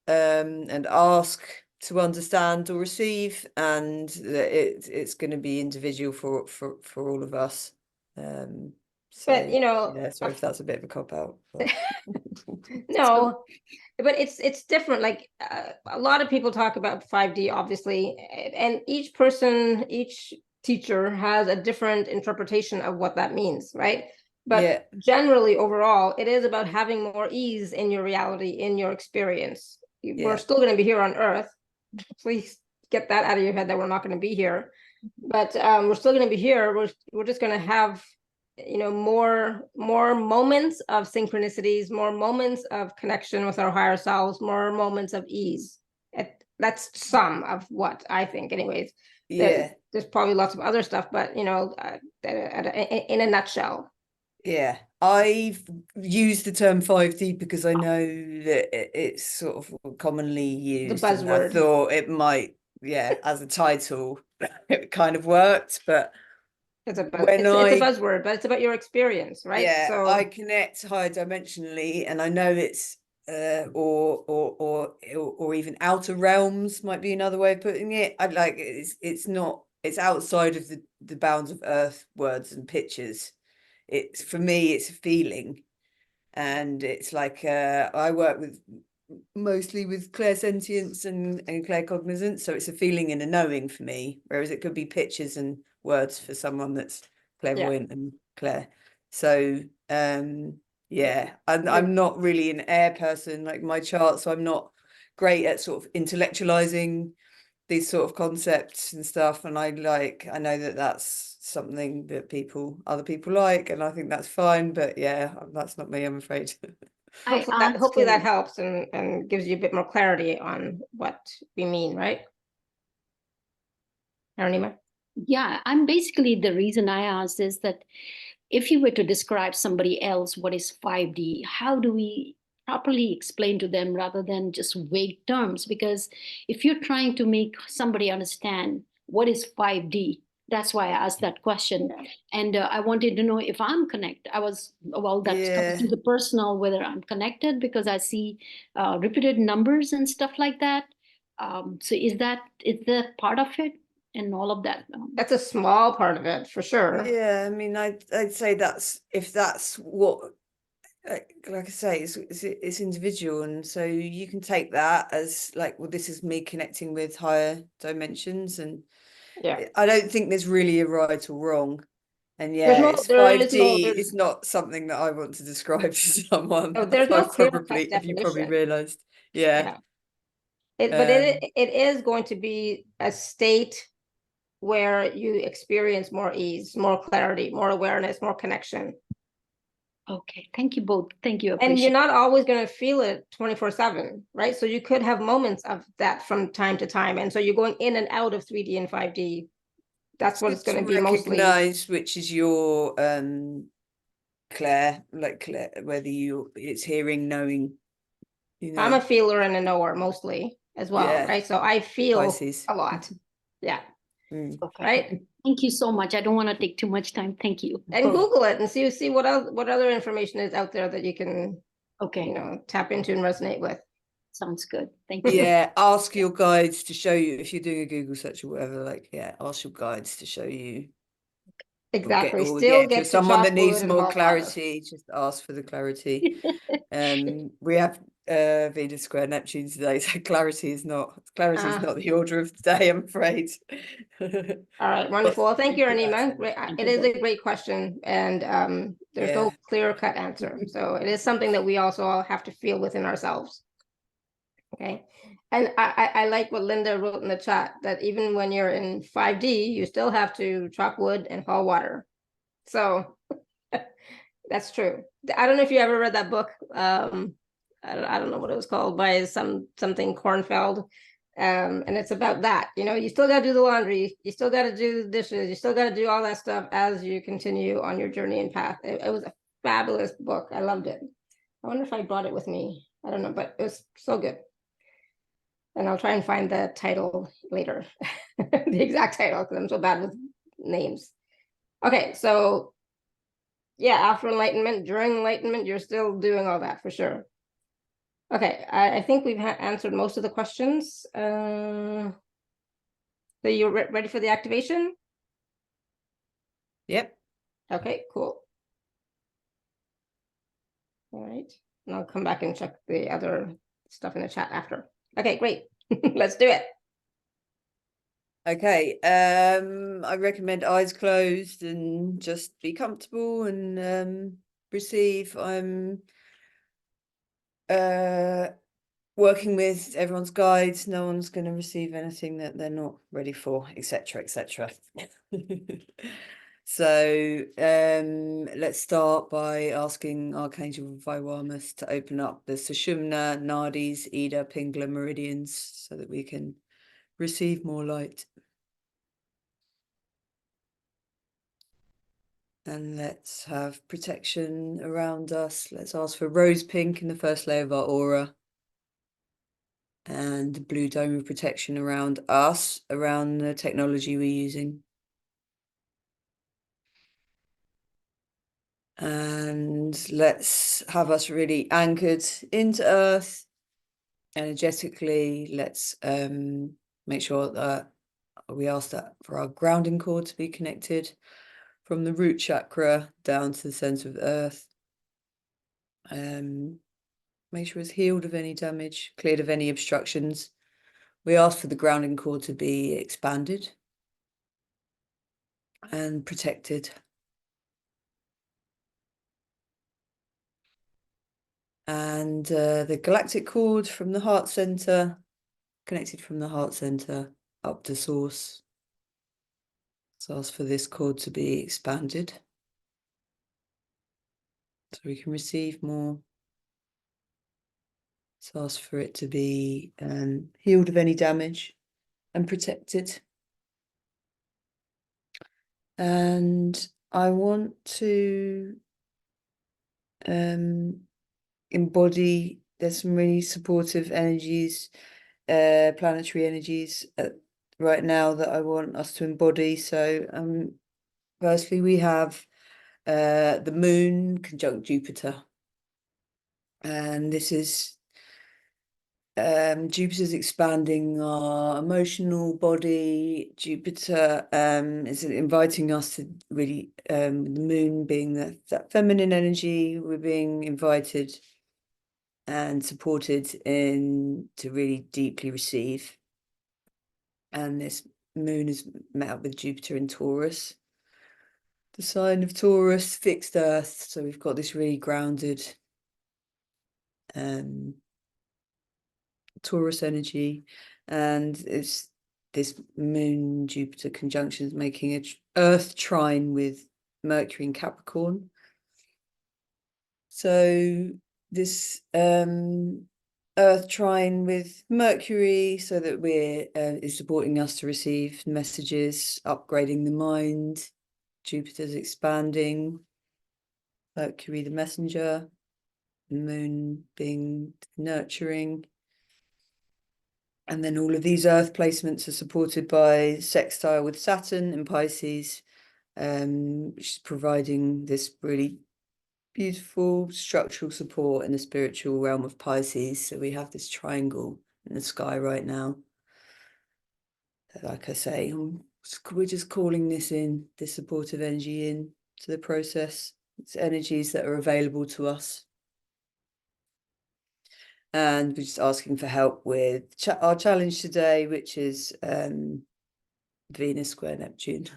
and ask to understand or receive, and that it's going to be individual for all of us. So, But yeah, sorry if that's a bit of a cop-out. no, but it's different. Like a lot of people talk about 5D, obviously, and each person, each teacher has a different interpretation of what that means, right? But yeah, generally, overall, it is about having more ease in your reality, in your experience. We're still going to be here on Earth. Please get that out of your head that we're not going to be here. But we're still going to be here. We're just going to have more moments of synchronicities, more moments of connection with our higher selves, more moments of ease. That's some of what I think, anyways. yeah, There's probably lots of other stuff, but in a nutshell. yeah. I've used the term 5D because I know that it's sort of commonly used, and I buzzword. thought it might, as a title, it kind of worked, but it's a when it's a buzzword, but it's about your experience, right? Yeah, so I connect higher dimensionally, and I know it's or even outer realms might be another way of putting it. I'd like it's not, it's outside of the bounds of earth words and pictures. It's, for me, it's a feeling, and it's like I work with mostly with clairsentience and claircognizance, so it's a feeling and a knowing for me, whereas it could be pictures and words for someone that's clairvoyant and clair. So yeah, I'm not really an air person like my chart, so I'm not great at sort of intellectualizing these sort of concepts and stuff, and I know that that's something that other people like, and I think that's fine, but yeah, that's not me, I'm afraid. hopefully that helps and gives you a bit more clarity on what we mean, right? Arunima? Yeah, I'm basically, the reason I asked is that if you were to describe somebody else what is 5D, how do we properly explain to them rather than just vague terms? Because if you're trying to make somebody understand what is 5D, that's why I asked that question. And I wanted to know if I'm connected. That's coming to the personal, whether I'm connected, because I see repeated numbers and stuff like that. So is that part of it? And all of that. That's a small part of it, for sure. Yeah, I mean, I'd say if that's what, like I say, it's individual, and so you can take that as like, well, this is me connecting with higher dimensions, and I don't think there's really a right or wrong. And it's 5D. It's not something that I want to describe to someone. There's no clear-cut definition. If you probably realized, but it is going to be a state where you experience more ease, more clarity, more awareness, more connection. Okay, thank you both. Thank you. And you're not always going to feel it 24/7, right? So you could have moments of that from time to time, and so you're going in and out of 3D and 5D. That's what it's going to be mostly. Recognize which is your Claire, whether it's hearing, knowing. I'm a feeler and a knower mostly as well, right? So I feel a lot. Yeah. Okay. Right. Thank you so much. I don't want to take too much time. Thank you. And Google it and see what other information is out there that you can tap into and resonate with. Sounds good. Thank you. Yeah, ask your guides to show you, if you're doing a Google search or whatever, ask your guides to show you Exactly. or Still if you're get to someone that chop needs wood and more haul water. clarity, just ask for the clarity. We have Venus square Neptune today, so clarity is not the order of the day, I'm afraid. All right, wonderful. Well, thank you, Anima. It is Wonderful. a great question, and there's no Yeah. clear-cut answer. So it is something that we also all have to feel within ourselves. Okay, and I like what Linda wrote in the chat, that even when you're in 5D, you still have to chop wood and haul water. So that's true. I don't know if you ever read that book. I don't know what it was called, by something Kornfeld. And it's about that, you still got to do the laundry, you still got to do the dishes, you still got to do all that stuff as you continue on your journey and path. It was a fabulous book. I loved it. I wonder if I brought it with me. I don't know, but it was so good. And I'll try and find the title later, the exact title, because I'm so bad with names. Okay, so yeah, after enlightenment, during enlightenment, you're still doing all that for sure. Okay, I think we've answered most of the questions. So you're ready for the activation? Yep. Okay, cool. All right, and I'll come back and check the other stuff in the chat after. Okay, great. Let's do it. Okay, I recommend eyes closed and just be comfortable and receive. I'm working with everyone's guides. No one's going to receive anything that they're not ready for, etc., etc. So let's start by asking Archangel Vaiwamas to open up the Sushumna, Nadis, Ida, Pingala meridians so that we can receive more light. And let's have protection around us. Let's ask for rose pink in the first layer of our aura. And the blue dome of protection around us, around the technology we're using. And let's have us really anchored into earth energetically. Let's make sure that we ask that for our grounding cord to be connected from the root chakra down to the center of the earth. Make sure it's healed of any damage, cleared of any obstructions. We ask for the grounding cord to be expanded and protected. And the galactic cord from the heart center, connected from the heart center up to source. So ask for this cord to be expanded so we can receive more. So ask for it to be healed of any damage and protected. And I want to embody, there's some really supportive energies, planetary energies right now that I want us to embody. So firstly we have the moon conjunct Jupiter, and this is Jupiter's expanding our emotional body. Jupiter is inviting us to really, the moon being that feminine energy, we're being invited and supported in to really deeply receive. And this moon is met up with Jupiter in Taurus, the sign of Taurus, fixed earth. So we've got this really grounded Taurus energy, and it's this moon Jupiter conjunction is making an earth trine with Mercury in Capricorn. So this earth trine with Mercury, so that we're is supporting us to receive messages, upgrading the mind. Jupiter's expanding, Mercury the messenger, the moon being nurturing. And then all of these earth placements are supported by sextile with Saturn in Pisces, which is providing this really beautiful structural support in the spiritual realm of Pisces. So we have this triangle in the sky right now. Like I say, I'm we're just calling this supportive energy in to the process. It's energies that are available to us. And we're just asking for help with our challenge today, which is Venus square Neptune.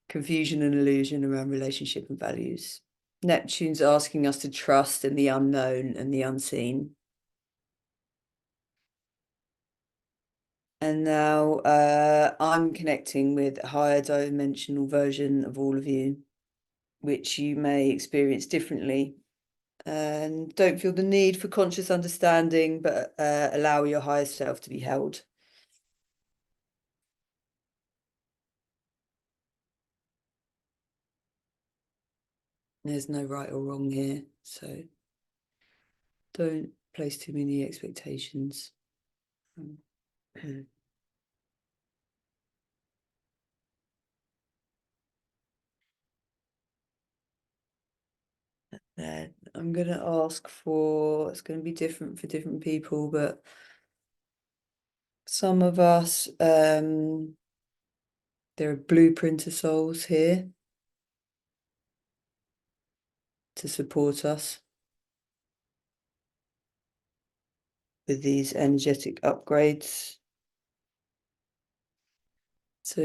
Confusion and illusion around relationship and values. Neptune's asking us to trust in the unknown and the unseen. And now I'm connecting with a higher dimensional version of all of you, which you may experience differently. And don't feel the need for conscious understanding, but allow your higher self to be held. There's no right or wrong here, so don't place too many expectations. I'm going to ask for, it's going to be different for different people, but some of us, there are blueprinter souls here to support us with these energetic upgrades. So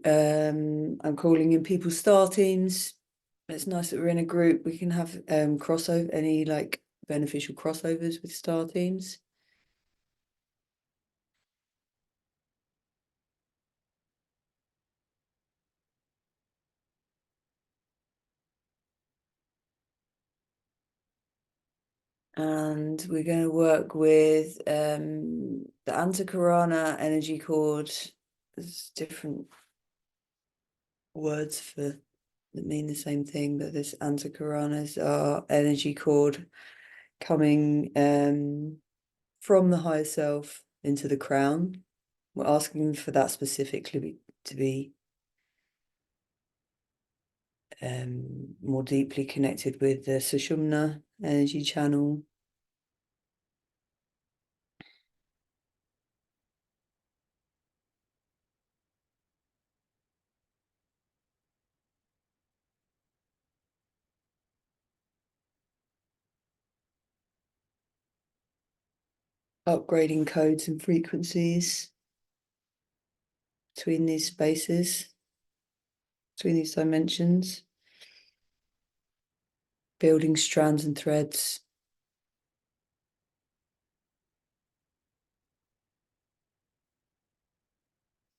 I'm calling in people's star teams. It's nice that we're in a group. We can have crossover, any like beneficial crossovers with star teams. And we're going to work with the Antakarana energy cord. There's different words for that mean the same thing, but this Antakarana is our energy cord coming from the higher self into the crown. We're asking for that specifically to be more deeply connected with the Sushumna energy channel. Upgrading codes and frequencies between these spaces, between these dimensions. Building strands and threads.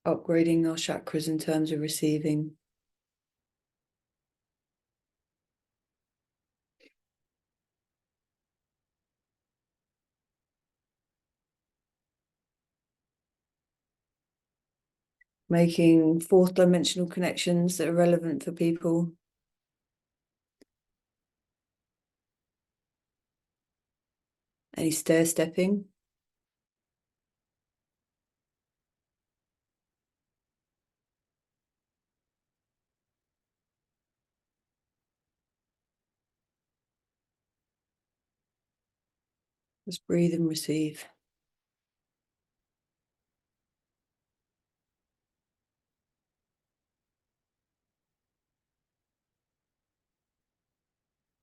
Upgrading our chakras in terms of receiving. Making fourth dimensional connections that are relevant for people. Any stair stepping. Just breathe and receive.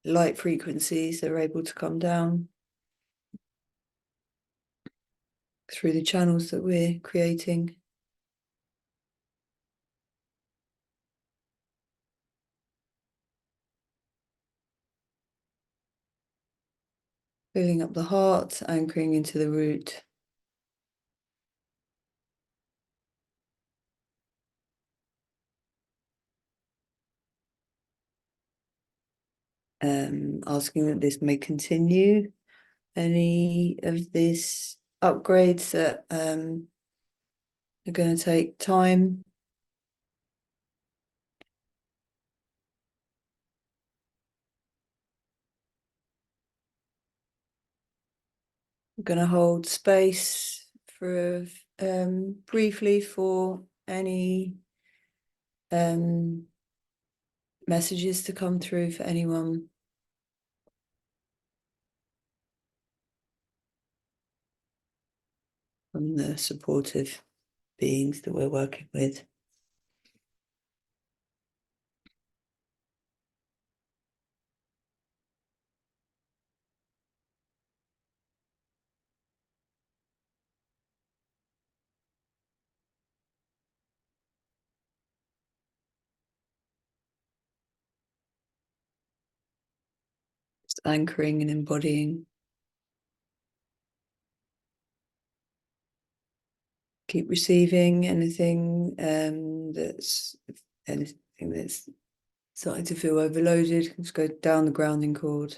Light frequencies that are able to come down through the channels that we're creating. Filling up the heart, anchoring into the root. Asking that this may continue. Any of these upgrades that are going to take time. I'm going to hold space for briefly for any messages to come through for anyone. From the supportive beings that we're working with. Anchoring and embodying. Keep receiving anything that's starting to feel overloaded. Just go down the grounding cord.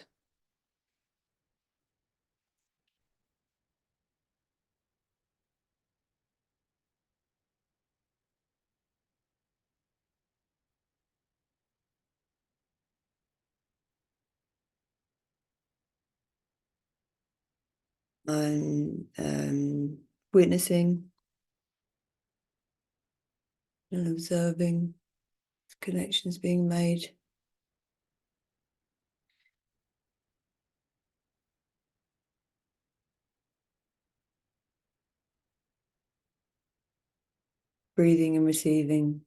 And witnessing and observing connections being made. Breathing and receiving.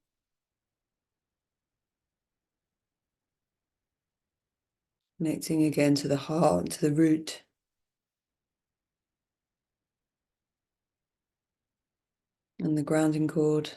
Connecting again to the heart, to the root. And the grounding cord.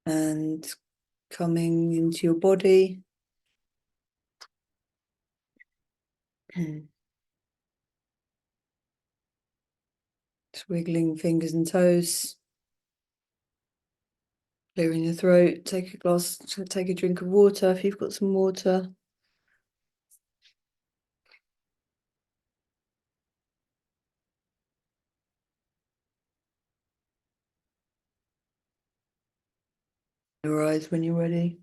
And coming into your body. Just wiggling fingers and toes. Clearing your throat. Take a drink of water if you've got some water. Your eyes when you're ready.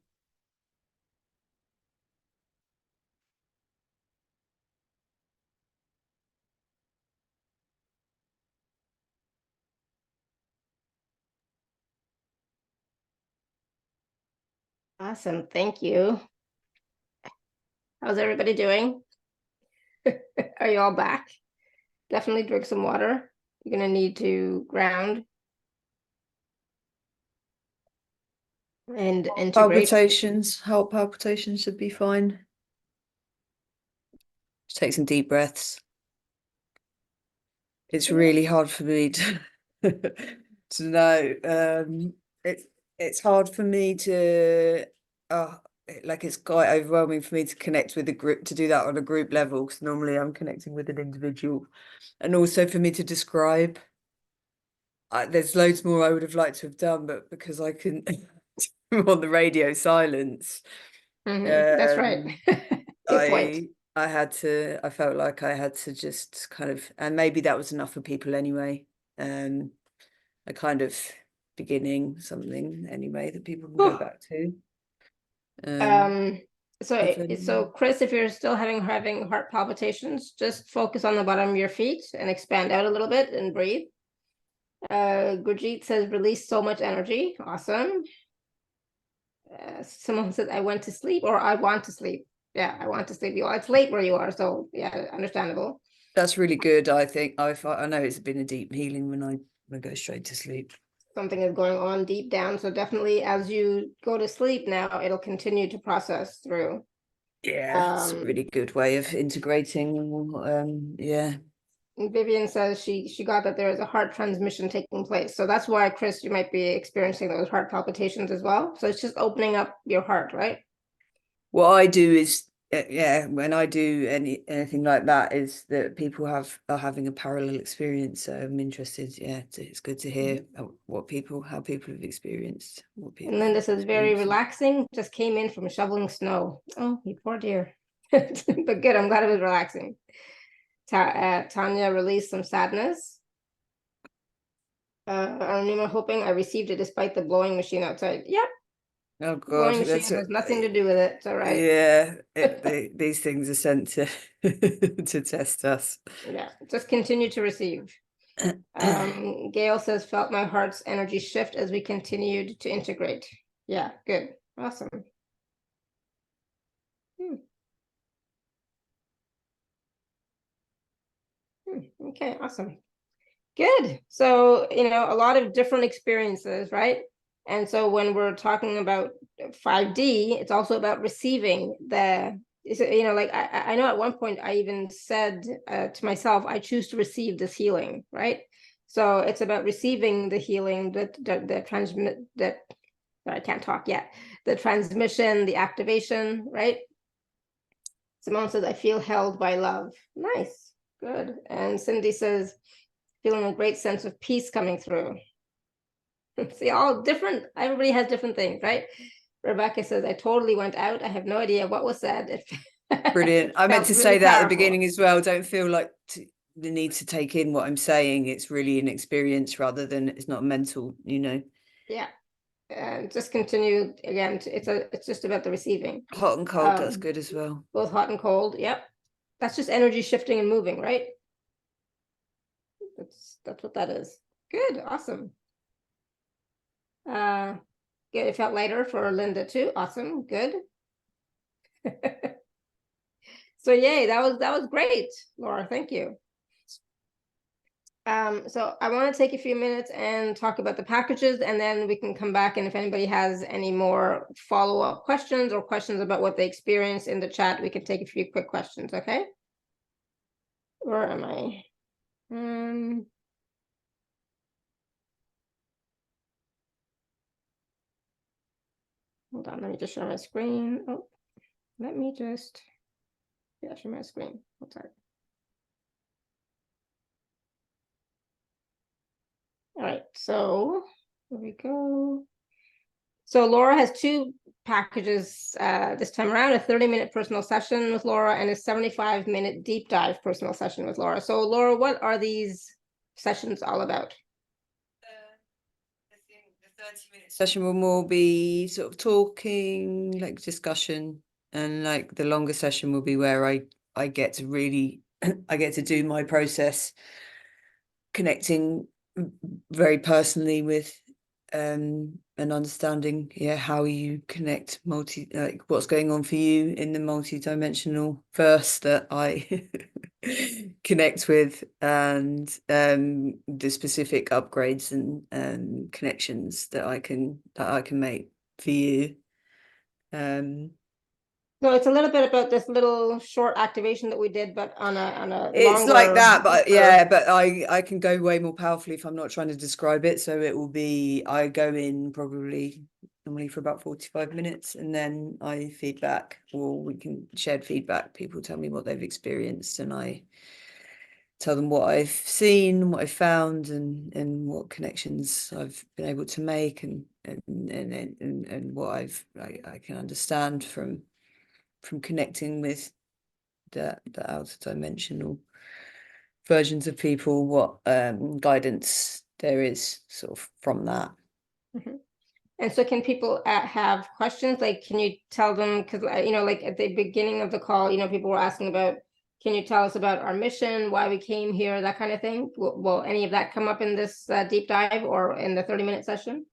Awesome. Thank you. How's everybody doing? Are you all back? Definitely drink some water. You're going to need to ground and integrate. Heart palpitations should be fine. Just take some deep breaths. It's really hard for me to to know. It's hard for me to like it's quite overwhelming for me to connect with a group, to do that on a group level, because normally I'm connecting with an individual, and also for me to describe. There's loads more I would have liked to have done, but because I couldn't on the radio silence. That's right. Good point. I felt like I had to just kind of, and maybe that was enough for people anyway. A kind of beginning, something anyway that people can go back to. So Chris, if you're still having heart palpitations, just focus on the bottom of your feet and expand out a little bit and breathe. Gurjeet says release so much energy. Awesome. Someone said I went to sleep, or I want to sleep. Yeah, I want to sleep. Well, it's late where you are, so yeah, understandable. That's really good. I think I know it's been a deep healing when I go straight to sleep. Something is going on deep down, so definitely as you go to sleep now, it'll continue to process through. Yeah, it's a really good way of integrating. Yeah. Vivian says she got that there is a heart transmission taking place. So that's why, Chris, you might be experiencing those heart palpitations as well. So it's just opening up your heart, right? What I do is, when I do anything like that, is that people are having a parallel experience. So I'm interested. Yeah, it's good to hear how people have experienced. And Linda says very relaxing. Just came in from shoveling snow. Oh, you poor dear. But good. I'm glad it was relaxing. Tanya released some sadness. Anima hoping I received it despite the blowing machine outside. Yep. Oh God, blowing machine has nothing to do with it. It's all right. Yeah, these things are sent to to test us. Yeah, just continue to receive. Gail says felt my heart's energy shift as we continued to integrate. Yeah, good. Awesome. Okay, awesome. Good. So, a lot of different experiences, right? And so when we're talking about 5D, it's also about receiving like I know at one point I even said to myself, I choose to receive this healing, right? So it's about receiving the healing, that I can't talk yet, the transmission, the activation, right? Simone says, I feel held by love. Nice, good. And Cindy says, feeling a great sense of peace coming through. See, all different, everybody has different things, right? Rebecca says, I totally went out. I have no idea what was said. Brilliant. I meant to really say that powerful. at the beginning as well. Don't feel like the need to take in what I'm saying. It's really an experience rather than it's not mental, Yeah. And just continue again. It's just about the receiving. Hot and cold, that's good as well. Both hot and cold. Yep. That's just energy shifting and moving, right? That's what that is. Good. Awesome. Good. It felt lighter for Linda too. Awesome. Good. So yay, that was great, Laura. Thank you. So I want to take a few minutes and talk about the packages, and then we can come back, and if anybody has any more follow-up questions or questions about what they experienced in the chat, we can take a few quick questions, okay? Where am I? Hold on, let me just share my screen. Oh, let me just share my screen. I'm sorry. All right, so here we go. So Laura has two packages this time around, a 30-minute personal session with Laura and a 75-minute deep dive personal session with Laura. So Laura, what are these sessions all about? The 30-minute session will more be sort of talking, like discussion, and like the longer session will be where I get to really I get to do my process, connecting very personally with and understanding how you connect like what's going on for you in the multi-dimensional verse that I connect with, and the specific upgrades and connections that I can make for you. So it's a little bit about this little short activation that we did, but on a it's longer, like that, but deeper... but I can go way more powerfully if I'm not trying to describe it. So it will be, I go in probably normally for about 45 minutes, and then I feedback, or we can share feedback. People tell me what they've experienced, and I tell them what I've seen, what I've found, and what connections I've been able to make, and what I can understand from connecting with the outer dimensional versions of people, what guidance there is sort of from that. Mm-hmm. And so can people have questions? Like, can you tell them, because, like at the beginning of the call, people were asking about, can you tell us about our mission, why we came here, that kind of thing? Will any of that come up in this deep dive or in the 30-minute session?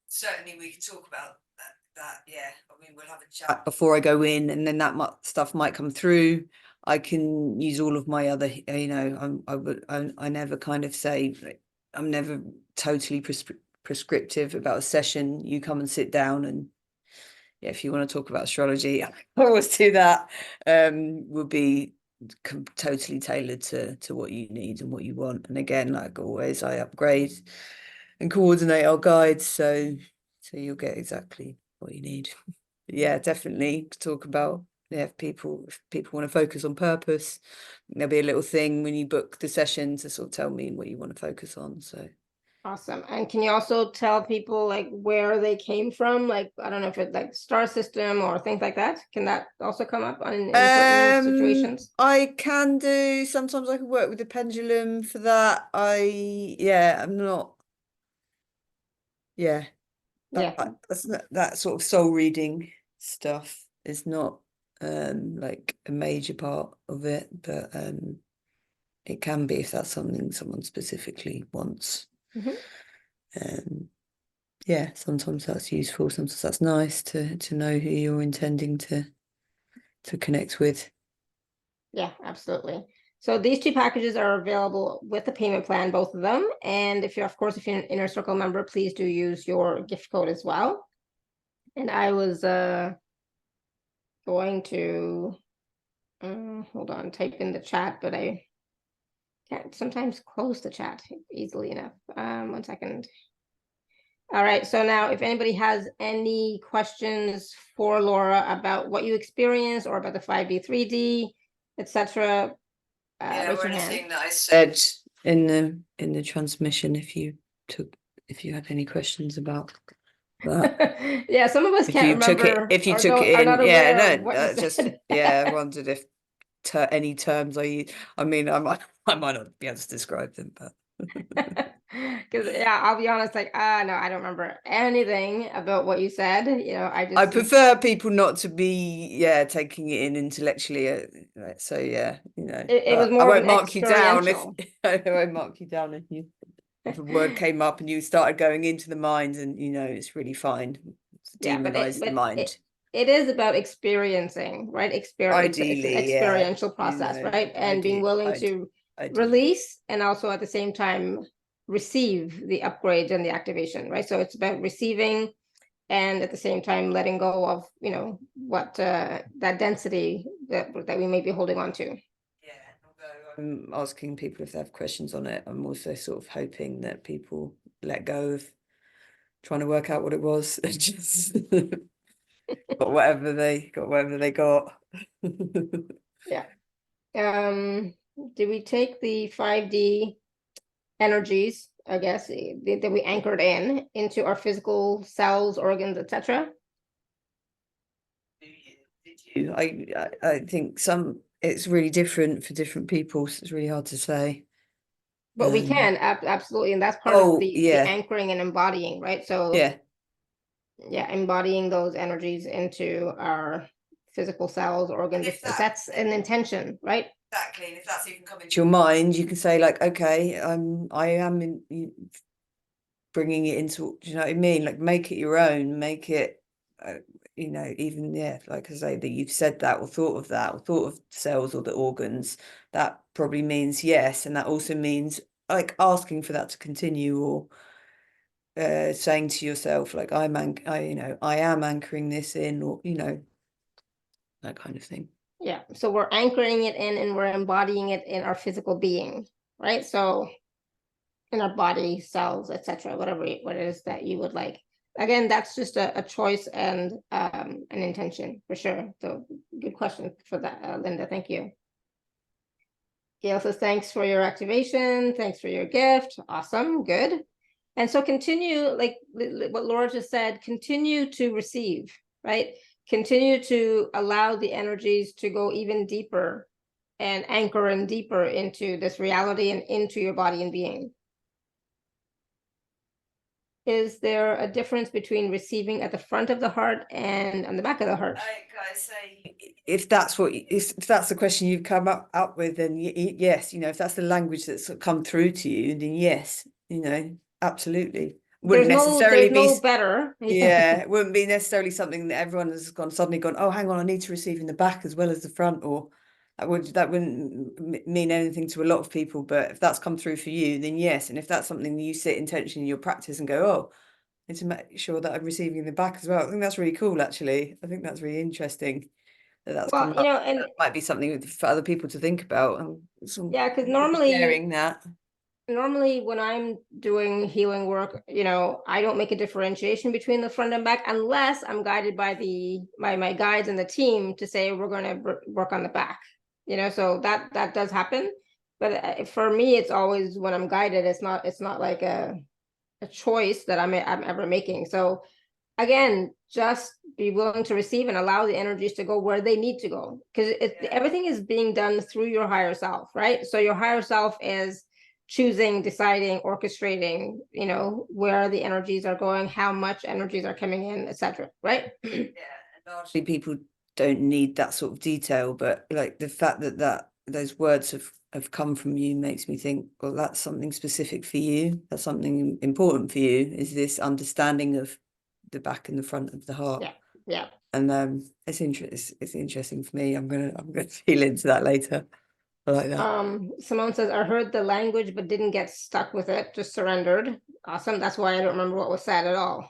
Certainly we can talk about that. Yeah, I mean, we'll have a chat before I go in, and then that stuff might come through. I can use all of my other, I never kind of say, I'm never totally prescriptive about a session. You come and sit down, and if you want to talk about astrology, I always do that. Will be totally tailored to what you need and what you want. And again, like always, I upgrade and coordinate our guides, so you'll get exactly what you need. Yeah, definitely talk about, if people want to focus on purpose, there'll be a little thing when you book the session to sort of tell me what you want to focus on. So awesome. And can you also tell people like where they came from? Like, I don't know if it's like star system or things like that. Can that also come up in certain situations? I can do. Sometimes I can work with the pendulum for that. I'm not. Yeah. That's not, that sort of soul reading stuff is not like a major part of it, but it can be if that's something someone specifically wants. Sometimes that's useful, sometimes that's nice to know who you're intending to connect with. Yeah, absolutely. So these two packages are available with the payment plan, both of them. And if you're, of course, if you're an Inner Circle member, please do use your gift code as well. And I was going to, hold on, type in the chat, but I can't sometimes close the chat easily enough. 1 second. All right, so now if anybody has any questions for Laura about what you experienced or about the 5D, 3D, etc., raise your hand. That I said in the transmission, if you had any questions about that. Yeah, some of us If can't you took remember. it, if you or took don't- it are in, not yeah, aware of no, what you just said. yeah, I wondered if any terms I use. I mean, I might not be able to describe them, but Because yeah, I'll be honest, like no, I don't remember anything about what you said. You know, I prefer people not to be taking it in intellectually. So yeah, you know, it was I more of won't an mark you down if experiential. I won't mark you down if a word came up and you started going into the mind, and you know it's really fine to Yeah, demonize the mind. It is about experiencing, right? It's an Ideally, experiential you process, know, right? And being willing to release and also at the same time receive the upgrades and the activation, right? So it's about receiving and at the same time letting go of, you know, what that density that we may be holding on to. Yeah, although I'm asking people if they have questions on it, I'm also sort of hoping that people let go of trying to work out what it was and just got whatever they got. Yeah. Did we take the 5D energies, I guess, that we anchored into our physical cells, organs, etc.? I think it's really different for different people, so it's really hard to say. But we can absolutely, and that's part of the anchoring and embodying, right? So yeah, embodying those energies into our physical cells, organs. If that's an intention, right? Exactly, and if that's even coming to your mind, you can say like, okay, I am bringing it into, do you know what I mean? Like, make it your own, make it, you know, even like I say, that you've said that or thought of that or thought of cells or the organs. That probably means yes, and that also means like asking for that to continue, or saying to yourself like, I am anchoring this in, or you know, that kind of thing. Yeah, so we're anchoring it in and we're embodying it in our physical being, right? So in our body, cells, etc., whatever what it is that you would like. Again, that's just a choice and an intention for sure. So good question for that, Linda. Thank you. Gail says, thanks for your activation. Thanks for your gift. Awesome. Good. And so continue, like what Laura just said, continue to receive, right? Continue to allow the energies to go even deeper and anchor in deeper into this reality and into your body and being. Is there a difference between receiving at the front of the heart and on the back of the heart? I say, if that's the question you've come up with, then yes, you know, if that's the language that's come through to you, then yes, you know, absolutely. Wouldn't necessarily be no better. Yeah, it wouldn't be necessarily something that everyone has suddenly gone, oh, hang on, I need to receive in the back as well as the front, or that wouldn't mean anything to a lot of people. But if that's come through for you, then yes. And if that's something that you sit intentionally in your practice and go, oh, I need to make sure that I'm receiving in the back as well. I think that's really cool, actually. I think that's really interesting that's well, coming you know, up. and that might be something for other people to think about. Yeah, because normally sharing that. Normally when I'm doing healing work, you know, I don't make a differentiation between the front and back unless I'm guided by my guides and the team to say we're going to work on the back, you know, so that does happen. But for me, it's always when I'm guided, it's not like a choice that I'm ever making. So again, just be willing to receive and allow the energies to go where they need to go, because everything is being done through your higher self, right? So your higher self is choosing, deciding, orchestrating, you know, where the energies are going, how much energies are coming in, etc., right? Yeah, and largely people don't need that sort of detail, but like the fact that those words have come from you makes me think, well, that's something specific for you. That's something important for you, is this understanding of the back and the front of the heart. Yeah. And it's interesting for me. I'm gonna feel into that later. I like that. Simone says, I heard the language but didn't get stuck with it, just surrendered. Awesome. That's why I don't remember what was said at all.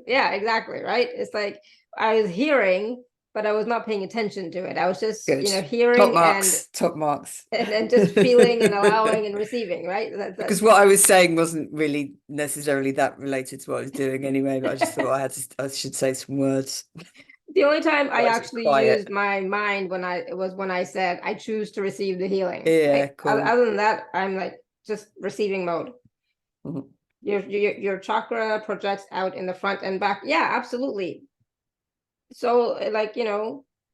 Yeah, exactly. Right. It's like I was hearing, but I was not paying attention to it. I was just, Good. hearing Top marks. Top marks. and just feeling and allowing and receiving, right? Because what I was saying wasn't really necessarily that related to what I was doing anyway, but I just thought I should say some words. The only time I Otherwise it's actually quiet. used my mind when I said I choose to receive the healing. Yeah, right? cool. Other than that, I'm like just receiving mode. Mhm. Your chakra projects out in the front and back. Yeah, absolutely. So like,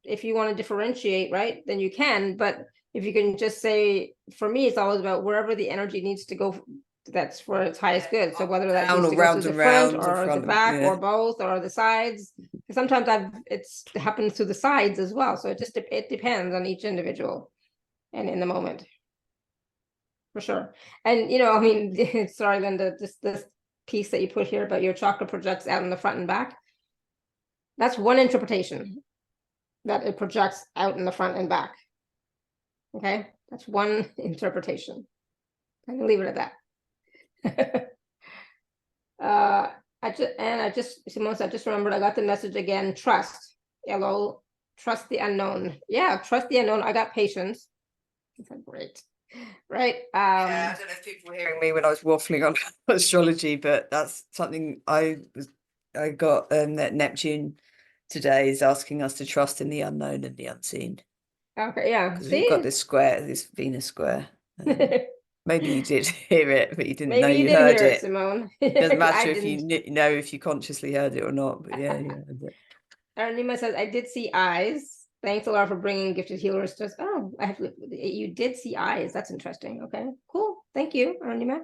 if you want to differentiate, right, then you can. But if you can just say, for me, it's always about wherever the energy needs to go, that's for its highest good. So whether that Down needs or to go round through and the front round or or the front, back yeah. or both or the sides. Sometimes it's happens to the sides as well. So it depends on each individual and in the moment. For sure. And I mean, sorry, Linda, this piece that you put here about your chakra projects out in the front and back. That's one interpretation, that it projects out in the front and back. Okay, that's one interpretation. I'm gonna leave it at that. Simone, I just remembered, I got the message again. Trust. Hello, trust the unknown. Yeah, trust the unknown. I got patience. Great. Right. Yeah, I don't know if people were hearing me when I was waffling on astrology, but that's something I got that Neptune today is asking us to trust in the unknown and the unseen. Okay, yeah. Because we've got this square, this Venus square. Maybe you did hear it, but you didn't know you heard it. Simone. Doesn't matter if didn't. you know if you consciously heard it or not, but yeah, you heard it. Arunima says, I did see eyes. Thanks a lot for bringing gifted healers to us. Oh, you did see eyes. That's interesting. Okay, cool. Thank you, Arunima.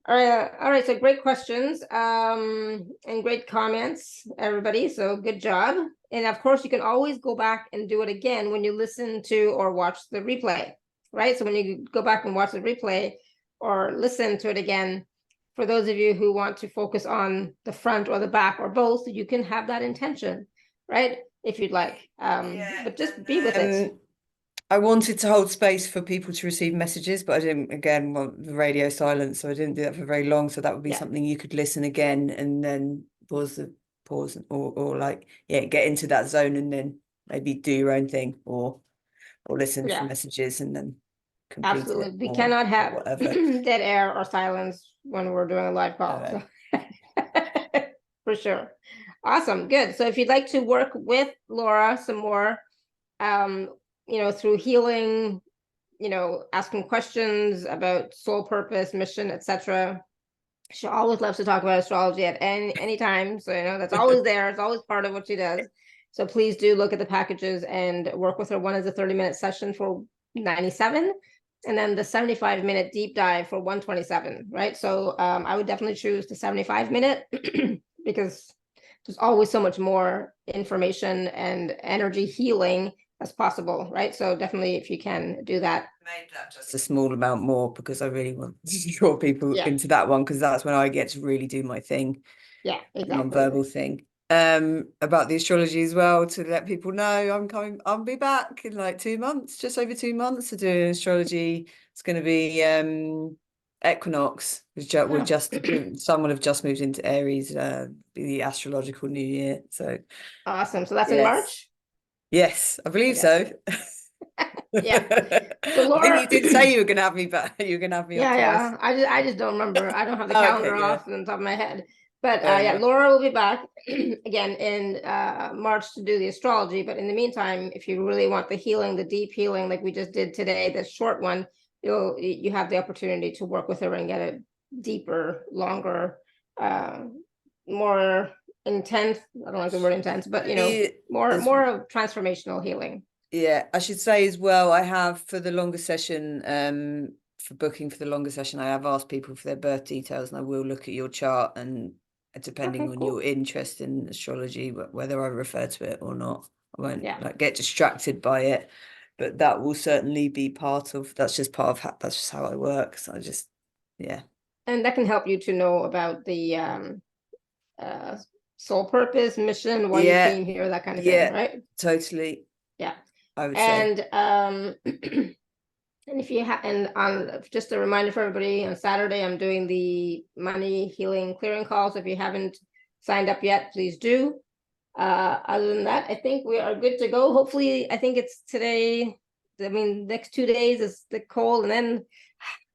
All right, so great questions and great comments, everybody. So good job. And of course, you can always go back and do it again when you listen to or watch the replay, right? So when you go back and watch the replay or listen to it again, for those of you who want to focus on the front or the back or both, you can have that intention, right? If you'd like, but just be with it. I wanted to hold space for people to receive messages, but I didn't, again, want the radio silence, so I didn't do that for very long. So that would be something you could listen again and then pause or like, get into that zone and then maybe do your own thing or listen for messages and then complete Absolutely. it. We cannot have whatever. dead air or silence when we're doing a live call. Okay. So. For sure. Awesome. Good. So if you'd like to work with Laura some more, through healing, asking questions about soul purpose, mission, etc. She always loves to talk about astrology at any time. So that's always there. It's always part of what she does. So please do look at the packages and work with her. One is a 30-minute session for $97, and then the 75-minute deep dive for $127. Right. So I would definitely choose the 75-minute because there's always so much more information and energy healing as possible, right? So definitely, if you can do that. Made that just a small amount more because I really want to draw people into that one, because that's when I get to really do my thing. Yeah, exactly. Non-verbal thing. About the astrology as well, to let people know I'll be back in like 2 months, just over 2 months, to do astrology. It's going to be equinox. We're just someone have just moved into Aries, the astrological new year. So awesome. So that's in March. Yes, I believe so. Yeah. So Laura, I think you did say you were going to have me back. You're going to have me up twice. I just don't remember. I don't have the calendar off on the top of my head. But Laura will be back again in March to do the astrology. But in the meantime, if you really want the healing, the deep healing, like we just did today, the short one, you have the opportunity to work with her and get a deeper, longer, more intense. I don't like the word intense, but more of transformational healing. Yeah, I should say as well, I have for the longer session, for booking for the longer session, I have asked people for their birth details, and I will look at your chart, and depending on your interest in astrology, whether I refer to it or not, I won't get distracted by it, but that will certainly be part of, that's just how I work. So I just, and that can help you to know about the soul purpose, mission, why you came here, that kind of thing, right? Totally. Yeah. I would say. And if you have, and on just a reminder for everybody, on Saturday, I'm doing the money healing clearing calls. If you haven't signed up yet, please do. Other than that, I think we are good to go. Hopefully, I think it's today. I mean, next 2 days is the cold, and then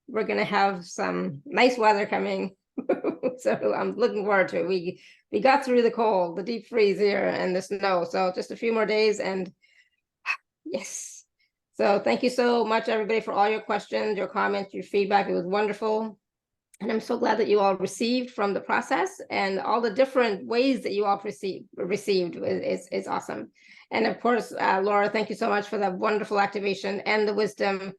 we're gonna have some nice weather coming. So I'm looking forward to it. We got through the cold, the deep freeze here, and the snow. So just a few more days, and yes. So thank you so much, everybody, for all your questions, your comments, your feedback. It was wonderful. And I'm so glad that you all received from the process, and all the different ways that you all received is awesome. And of course, Laura, thank you so much for that wonderful activation and the wisdom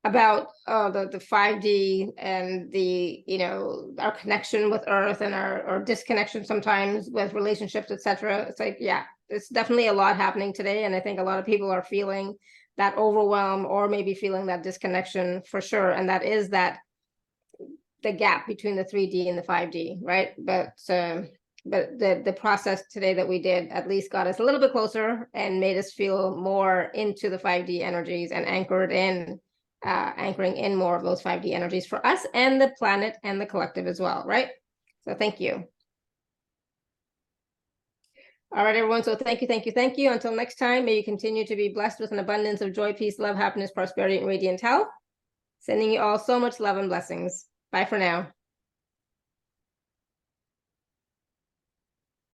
about the 5D and the, you know, our connection with Earth and our disconnection sometimes with relationships, etc. It's like, yeah, it's definitely a lot happening today. And I think a lot of people are feeling that overwhelm, or maybe feeling that disconnection for sure. And that is the gap between the 3D and the 5D, right? But the process today that we did at least got us a little bit closer and made us feel more into the 5D energies and anchoring in more of those 5D energies for us and the planet and the collective as well, right? So thank you. All right, everyone. So thank you. Until next time, may you continue to be blessed with an abundance of joy, peace, love, happiness, prosperity, and radiant health. Sending you all so much love and blessings. Bye for now.